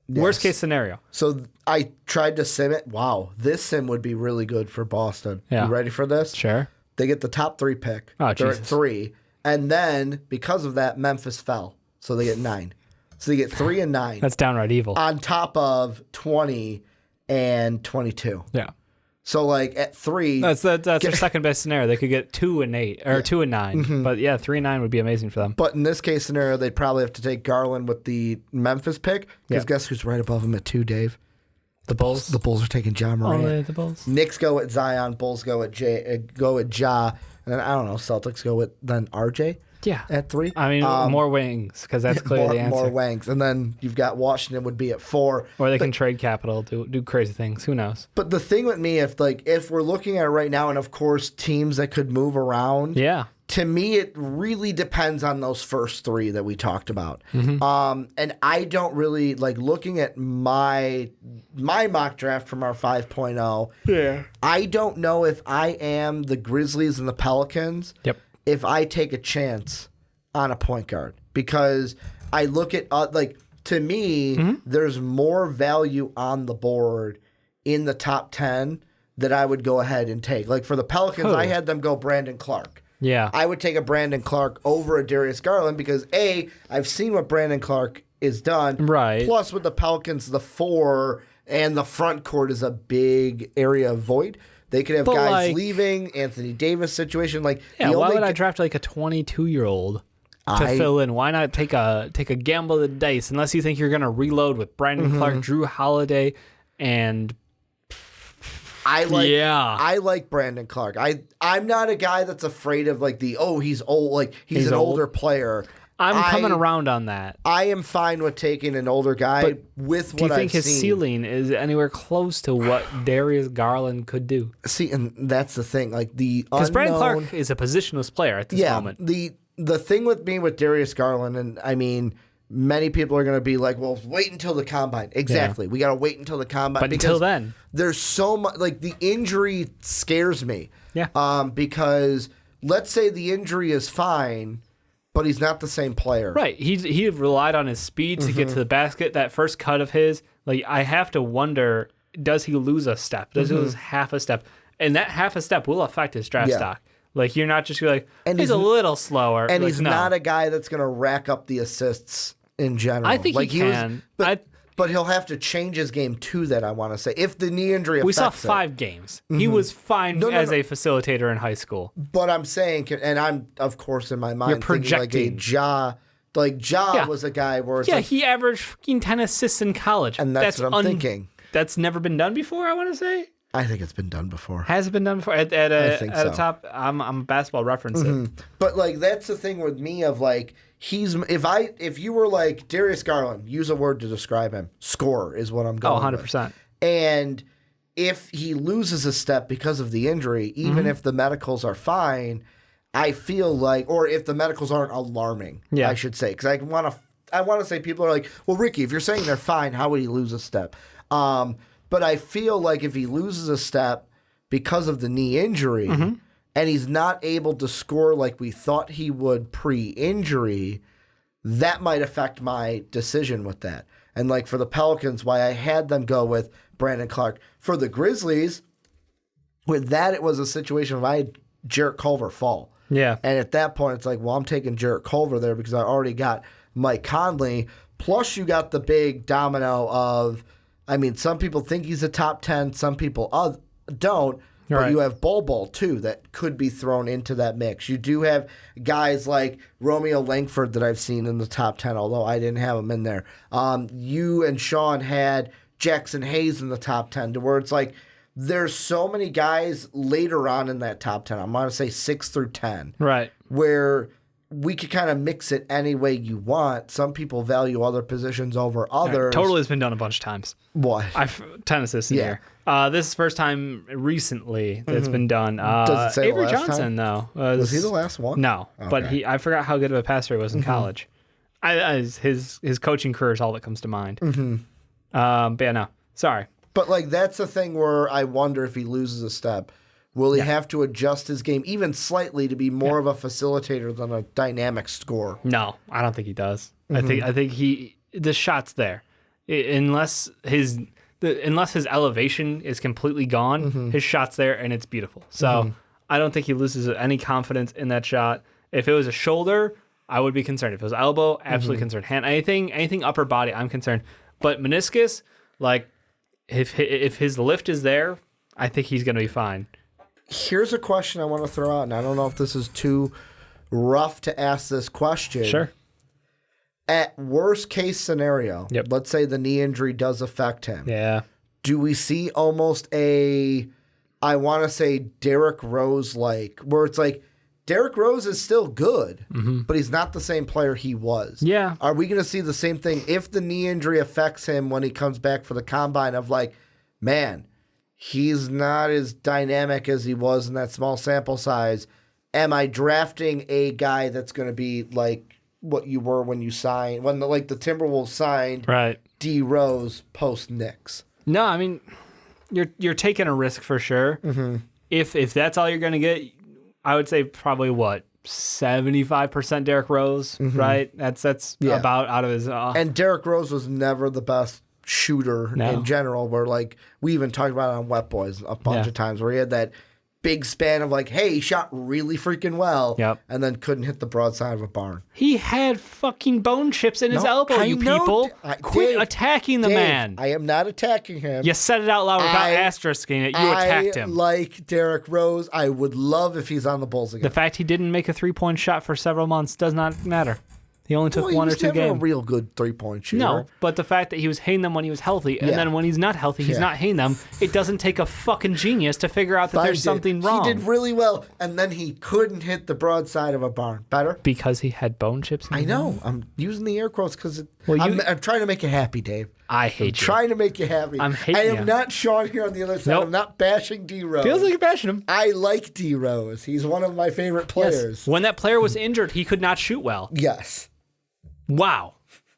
Yes. Worst case scenario. So I tried to sim it. Wow, this sim would be really good for Boston. Yeah. You ready for this? Sure. They get the top 3 pick. Oh, They're Jesus. at 3. And then, because of that, Memphis fell. So they get 9. So they get 3 and 9. That's downright evil. On top of 20 and 22. Yeah. So like at 3, That's their second best scenario. They could get 2 and 8 or 2 and 9. Mm-hmm. But yeah, 3 and 9 would be amazing for them. but in this case scenario, they'd probably have to take Garland with the Memphis pick. Because guess who's right above him at 2, Dave? The Bulls. The Bulls are taking Ja Morant. The Bulls. Knicks go at Zion. Bulls go at Ja. And then I don't know. Celtics go with then RJ. Yeah. At 3. I mean, more wings because that's clearly the answer. More wings, and then you've got Washington would be at 4. Or they can trade capital, do crazy things. Who knows? But the thing with me, if we're looking at it right now, and of course teams that could move around, Yeah. to me it really depends on those first 3 that we talked about. Mm-hmm. And I don't really like looking at my mock draft from our 5.0. Yeah. I don't know if I am the Grizzlies and the Pelicans. Yep. If I take a chance on a point guard, because I look at to me, there's more value on the board in the top 10 that I would go ahead and take. Like for the Pelicans, I had them go Brandon Clark. Yeah. I would take a Brandon Clark over a Darius Garland because I've seen what Brandon Clark is done. Right. Plus with the Pelicans, the 4 and the front court is a big area of void. They could have guys leaving, Anthony Davis situation. Yeah, why would I draft like a 22-year-old to fill in? Why not take a gamble of the dice unless you think you're going to reload with Brandon Clark, Drew Holiday, and I like Brandon Clark. I'm not a guy that's afraid of he's old, he's an older player. I'm coming around on that. I am fine with taking an older guy with what I've seen. Do you think his ceiling is anywhere close to what Darius Garland could do? See, and that's the thing. Because Brandon Clark is a positionless player at this moment. The thing with me with Darius Garland, and I mean, many people are going to be like, well, wait until the combine. Exactly. Yeah. We got to wait until the combine. But until then. There's so much, the injury scares me. Yeah. Because let's say the injury is fine, but he's not the same player. Right. He relied on his speed to get to the basket. That first cut of his, I have to wonder, does he lose a step? Does he lose half a step? And that half a step will affect his draft stock. You're not just he's a little slower. And he's not a guy that's going to rack up the assists in general. I think he can. But he'll have to change his game to that, I want to say. If the knee injury affects We saw 5 games. He was fine as a facilitator in high school. But I'm saying, and I'm, of course, in my mind, you're projecting. Thinking Ja was a guy where it's he averaged 10 assists in college. And that's what I'm thinking. That's never been done before, I want to say. I think it's been done before. Has it been done before? At a top, I'm a basketball reference. But that's the thing with me of if you were Darius Garland, use a word to describe him. Scorer is what I'm going 100%. with. And if he loses a step because of the injury, even if the medicals are fine, I feel or if the medicals aren't alarming, I should say, because I want to say people are well, Ricky, if you're saying they're fine, how would he lose a step? But I feel if he loses a step because of the knee injury and he's not able to score like we thought he would pre-injury, that might affect my decision with that. And for the Pelicans, why I had them go with Brandon Clark. For the Grizzlies, with that, it was a situation where I had Jarrett Culver fall. Yeah. And at that point, it's I'm taking Jarrett Culver there because I already got Mike Conley. Plus, you got the big domino of, some people think he's a top 10, some people don't. But you have Bol too that could be thrown into that mix. You do have guys like Romeo Langford that I've seen in the top 10, although I didn't have him in there. You and Sean had Jackson Hayes in the top 10, to where it's there's so many guys later on in that top 10. I'm going to say 6 through 10. Right. Where we could kind of mix it any way you want. Some people value other positions over others. Totally has been done a bunch of times. What? 10 assists in here. This is the first time recently that's been done. Does it say Avery the last Johnson, time? though. Was he the last one? No, but I forgot how good of a passer he was in college. His coaching career is all that comes to mind. But yeah, no. Sorry. But that's the thing where I wonder if he loses a step. Will he have to adjust his game even slightly to be more of a facilitator than a dynamic scorer? No, I don't think he does. I think the shot's there. Unless his elevation is completely gone, his shot's there and it's beautiful. So I don't think he loses any confidence in that shot. If it was a shoulder, I would be concerned. If it was elbow, absolutely concerned. Hand, anything upper body, I'm concerned. But meniscus, like if his lift is there, I think he's going to be fine. Here's a question I want to throw out, and I don't know if this is too rough to ask this question. Sure. At worst case scenario, let's say the knee injury does affect him. Yeah. Do we see almost I want to say Derrick Rose like, where it's like, Derrick Rose is still good, but he's not the same player he was. Yeah. Are we going to see the same thing if the knee injury affects him when he comes back for the combine of like, man, he's not as dynamic as he was in that small sample size. Am I drafting a guy that's going to be like what you were when you signed, when the Timberwolves signed D Rose post Knicks? No, I mean, you're taking a risk for sure. If that's all you're going to get, I would say probably 75% Derrick Rose, right? That's about out of his. And Derrick Rose was never the best shooter in general. Where like we even talked about it on Wet Boys a bunch of times, where he had that big span of like, hey, he shot really freaking well, and then couldn't hit the broadside of a barn. He had fucking bone chips in his elbow, people. Quit attacking the man. I am not attacking him. You said it out loud without asterisking it. You attacked him. Like Derrick Rose, I would love if he's on the Bulls again. The fact he didn't make a 3-point shot for several months does not matter. He only took one or two games. He was never a real good 3-point shooter. No, but the fact that he was hitting them when he was healthy, and then when he's not healthy, he's not hitting them, it doesn't take a fucking genius to figure out that there's something wrong. He did really well, and then he couldn't hit the broadside of a barn. Better? Because he had bone chips in I know. I'm using the air quotes because I'm trying to make you happy, Dave. I hate you. Trying to make you happy. I'm hating you. I am not Sean here on the other side. Nope. I'm not bashing D Rose. Feels like you're bashing him. I like D Rose. He's one of my favorite players. Yes. When that player was injured, he could not shoot well. Yes. Wow.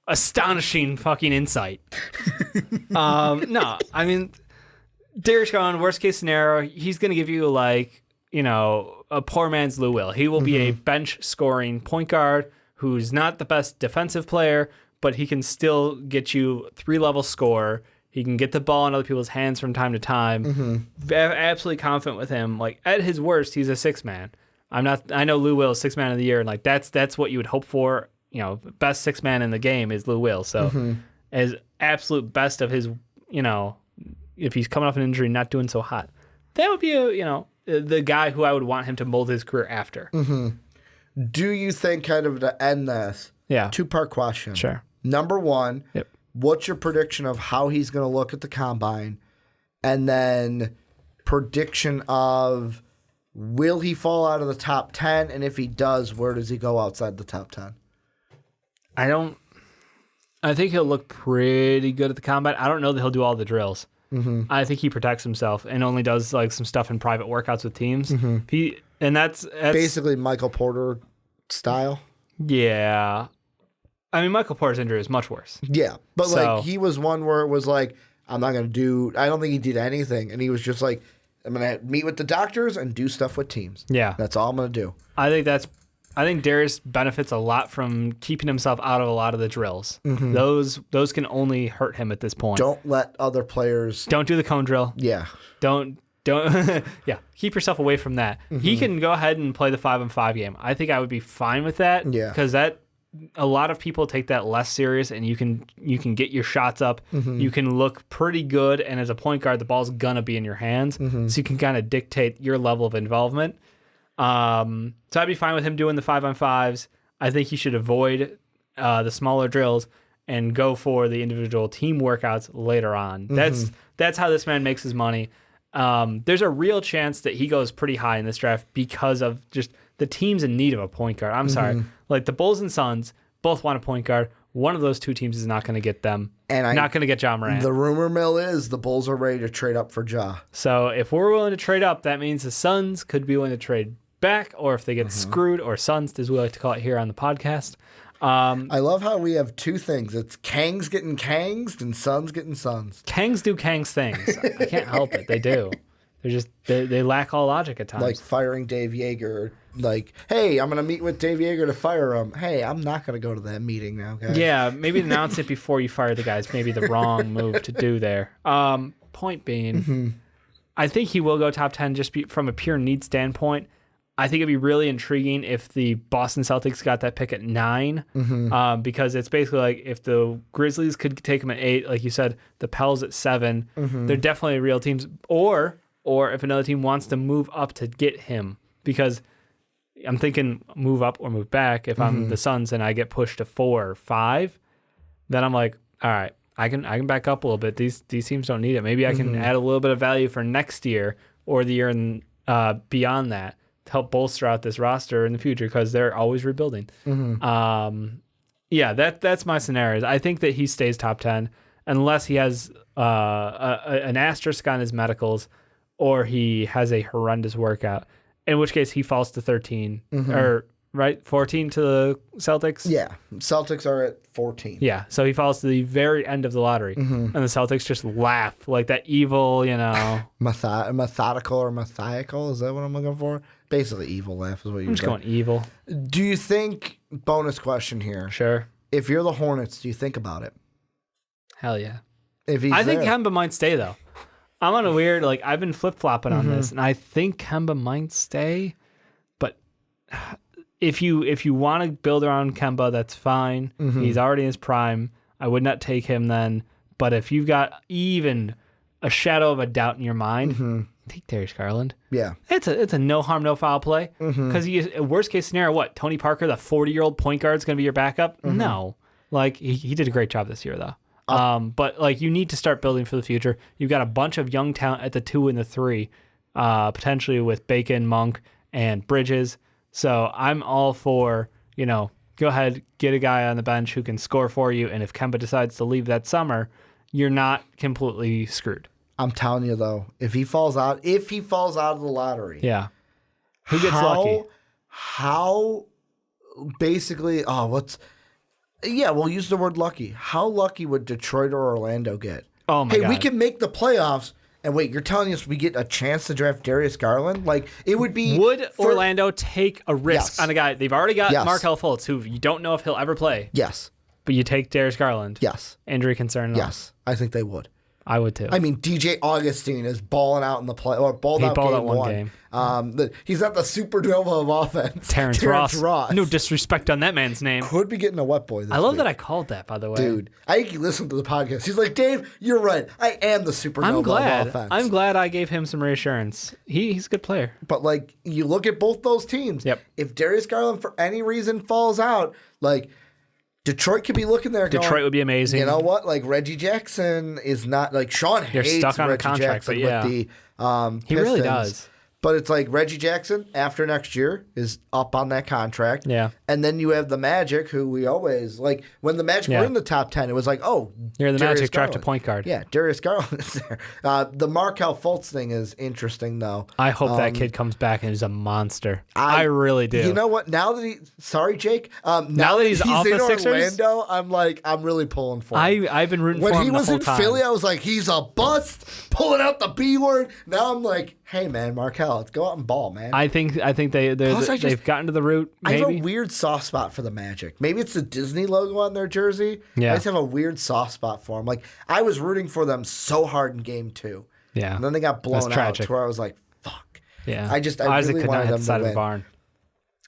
Astonishing fucking insight. No, I mean, Darius Garland, worst case scenario, he's going to give you like, a poor man's Lou Will. He will be a bench scoring point guard who's not the best defensive player, but he can still get you 3-level score. He can get the ball in other people's hands from time to time. Absolutely confident with him. Like at his worst, he's a 6-man. I know Lou Will is 6-man of the year, and like that's what you would hope for. Best 6-man in the game is Lou Will. So as absolute best of his, if he's coming off an injury, not doing so hot, that would be the guy who I would want him to mold his career after. Do you think, kind of to end this, 2-part question? Sure. Number one, what's your prediction of how he's going to look at the combine? And then prediction of will he fall out of the top 10? And if he does, where does he go outside the top 10? I think he'll look pretty good at the combine. I don't know that he'll do all the drills. I think he protects himself and only does like some stuff in private workouts with teams. That's basically Michael Porter style. Yeah. I mean, Michael Porter's injury is much worse. Yeah. But like he was one where it was like, I'm not going to do, I don't think he did anything. And he was just like, I'm going to meet with the doctors and do stuff with teams. Yeah. That's all I'm going to do. I think Darius benefits a lot from keeping himself out of a lot of the drills. Those can only hurt him at this point. Don't let other players. Don't do the cone drill. Yeah. Don't. Yeah. Keep yourself away from that. He can go ahead and play the 5-on-5 game. I think I would be fine with that. Yeah. Because a lot of people take that less serious, and you can get your shots up. You can look pretty good, and as a point guard, the ball's gonna be in your hands, so you can kind of dictate your level of involvement. So I'd be fine with him doing the 5-on-5s. I think he should avoid the smaller drills and go for the individual team workouts later on. That's how this man makes his money. There's a real chance that he goes pretty high in this draft because of just the team's in need of a point guard. I'm sorry. Like the Bulls and Suns both want a point guard. One of those two teams is not going to get them. And not going to get Ja Morant. The rumor mill is the Bulls are ready to trade up for Ja. So if we're willing to trade up, that means the Suns could be willing to trade back, or if they get screwed, or Suns, as we like to call it here on the podcast. I love how we have two things. It's Kangs getting Kangs and Suns getting Suns. Kangs do Kangs things. I can't help it. They do. They're just they lack all logic at times. Like firing Dave Yeager. Like, hey, I'm going to meet with Dave Yeager to fire him. Hey, I'm not going to go to that meeting now, guys. Yeah, maybe announce it before you fire the guys. Maybe the wrong move to do there. Point being, I think he will go top 10 just from a pure need standpoint. I think it'd be really intriguing if the Boston Celtics got that pick at 9, because it's basically like if the Grizzlies could take him at 8, like you said, the Pels at 7, they're definitely real teams. Or if another team wants to move up to get him, because I'm thinking move up or move back. If I'm the Suns and I get pushed to 4 or 5, then I'm like, all right, I can back up a little bit. These teams don't need it. Maybe I can add a little bit of value for next year or the year beyond that, help bolster out this roster in the future, because they're always rebuilding. Yeah, that's my scenario. I think that he stays top 10 unless he has an asterisk on his medicals or he has a horrendous workout, in which case he falls to 13 or 14 to the Celtics. Yeah, Celtics are at 14. Yeah, so he falls to the very end of the lottery, and the Celtics just laugh like that evil, Methodical or mathiacal, is that what I'm looking for? Basically, evil laugh is what you're I'm just going evil. Do you think, bonus question here, Sure. if you're the Hornets, do you think about it? Hell yeah. If he's I think there. Kemba might stay, though. I'm on a weird, I've been flip-flopping on this, and I think Kemba might stay, but if you want to build around Kemba, that's fine. He's already in his prime. I would not take him then, but if you've got even a shadow of a doubt in your mind, take Darius Garland. Yeah. It's a no harm, no foul play. Because worst case scenario, what? Tony Parker, the 40-year-old point guard, is going to be your backup? No. He did a great job this year, though. But you need to start building for the future. You've got a bunch of young talent at the 2 and the 3, potentially with Bacon, Monk, and Bridges. So I'm all for, go ahead, get a guy on the bench who can score for you. And if Kemba decides to leave that summer, you're not completely screwed. I'm telling you, though, if he falls out of the lottery. Yeah. Who gets lucky? How basically, we'll use the word lucky. How lucky would Detroit or Orlando get? Oh, my God. We can make the playoffs. And wait, you're telling us we get a chance to draft Darius Garland? It would be... Would Orlando take a risk on a guy? They've already got Markelle Fultz, who you don't know if he'll ever play. Yes. But you take Darius Garland. Yes. Injury concern. Yes. I think they would. I would too. I mean, DJ Augustine is balling out in the play, or balled out game one. He's at the supernova of offense. Terrence Ross. No disrespect on that man's name. Could be getting a wet boy this I love week. that I called that, by the way. Dude, I listened to the podcast. He's like, Dave, you're right. I am the supernova of offense. I'm glad I gave him some reassurance. He's a good player. But, you look at both those teams. Yep. If Darius Garland, for any reason, falls out, Detroit could be looking there going, Detroit would be amazing. You know what? Reggie Jackson is not... Sean You're hates stuck on Reggie a contract, Jackson but yeah. with the He really Pistons. does. But it's Reggie Jackson, after next year, is up on that contract. Yeah. And then you have the Magic, who we always... when the Magic were in the top 10, it was You're the Darius Magic, draft a Garland. point guard. Yeah, Darius Garland is there. The Markelle Fultz thing is interesting, though. I hope that kid comes back and is a monster. I really do. You know what? Now that Now that he's off in the Sixers? Orlando, I'm really pulling for him. I've been rooting When for him he was the whole in time. Philly, I was like, he's a bust, pulling out the B word. Now I'm like, hey, man, Markelle, let's go out and ball, man. I think they've gotten to the root, I maybe. have a weird soft spot for the Magic. Maybe it's the Disney logo on their jersey. Yeah. I just have a weird soft spot for them. I was rooting for them so hard in Game 2. Yeah. And then they got blown That's out tragic. to where I was like, fuck. Yeah. I Isaac really could not wanted hit them the side to of the win. barn.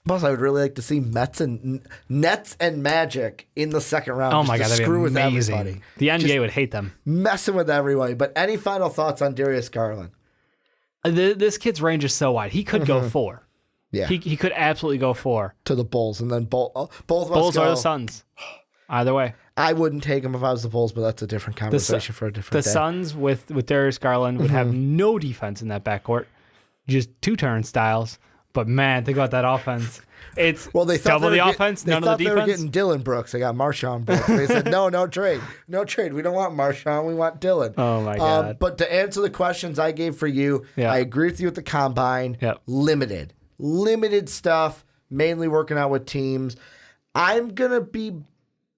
Plus, I would really like to see Nets and Magic in the second round. Oh just my to God, that'd screw be with amazing. everybody. The NBA would hate them. Messing with everybody. But any final thoughts on Darius Garland? This kid's range is so wide. He could go 4. Yeah. He could absolutely go 4. To the Bulls, and then both of us Bulls go. or the Suns. Either way. I wouldn't take him if I was the Bulls, but that's a different conversation for a different The day. Suns with Darius Garland would have no defense in that backcourt. Just 2 turnstiles. But man, think about that offense. It's They thought double they the were offense, they none thought of the they were defense. getting Dylan Brooks. They got Marshawn Brooks. They said, no trade. No trade. We don't want Marshawn. We want Dylan. Oh, my God. But to answer the questions I gave for you, Yeah. I agree with you with the combine. Yep. Limited stuff, mainly working out with teams. I'm going to be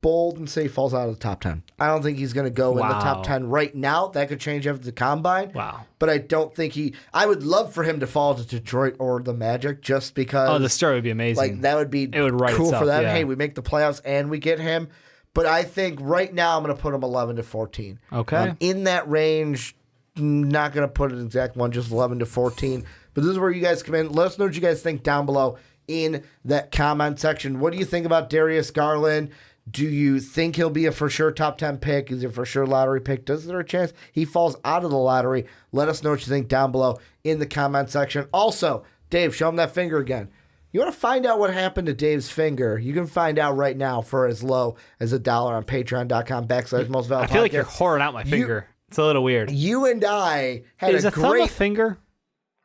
bold and say he falls out of the top 10. I don't think he's going to go in the top 10 right now. That could change after the combine. Wow. But I don't think I would love for him to fall to Detroit or the Magic just because. Oh, the story would be amazing. That would be It would write cool itself, for them. yeah. Hey, we make the playoffs and we get him. But I think right now I'm going to put him 11 to 14. Okay. In that range, not going to put an exact one, just 11 to 14. But this is where you guys come in. Let us know what you guys think down below in that comment section. What do you think about Darius Garland? Do you think he'll be a for sure top 10 pick? Is he a for sure lottery pick? Is there a chance he falls out of the lottery? Let us know what you think down below in the comment section. Also, Dave, show him that finger again. You want to find out what happened to Dave's finger? You can find out right now for as low as $1 on patreon.com/mostvaluable. I feel like you're whoring out my finger. It's a little weird. You and I had Is a thumb a finger?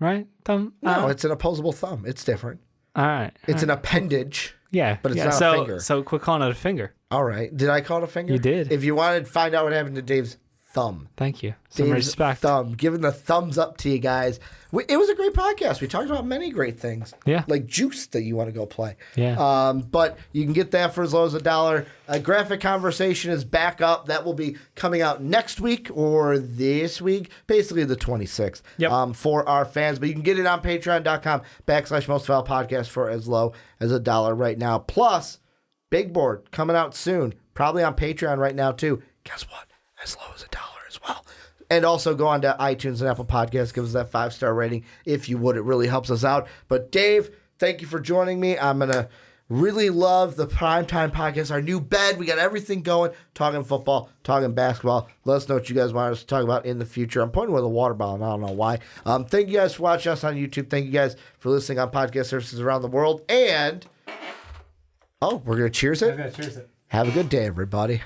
Right? Thumb? No, it's an opposable thumb. It's different. All right. It's an appendage. Yeah. But it's not a finger. So quit calling it a finger. All right. Did I call it a finger? You did. If you wanted to find out what happened to Dave's thumb. Thank you. Some Dave's respect. thumb. Giving the thumbs up to you guys. It was a great podcast. We talked about many great things. Yeah. Like juice that you want to go play. Yeah. But you can get that for as low as $1. Graphic Conversation is back up. That will be coming out next week or this week. Basically the 26th. Yep. For our fans. But you can get it on patreon.com/mostvaluable for as low as $1 right now. Plus, Big Board coming out soon. Probably on Patreon right now too. Guess what? As low as $1 as well. And also go on to iTunes and Apple Podcasts. Give us that 5-star rating if you would. It really helps us out. But Dave, thank you for joining me. I'm going to really love the Primetime Podcast, our new bed. We got everything going. Talking football, talking basketball. Let us know what you guys want us to talk about in the future. I'm pointing with a water bottle, and I don't know why. Thank you guys for watching us on YouTube. Thank you guys for listening on podcast services around the world. And, we're going to cheers it? Okay, cheers it. Have a good day, everybody.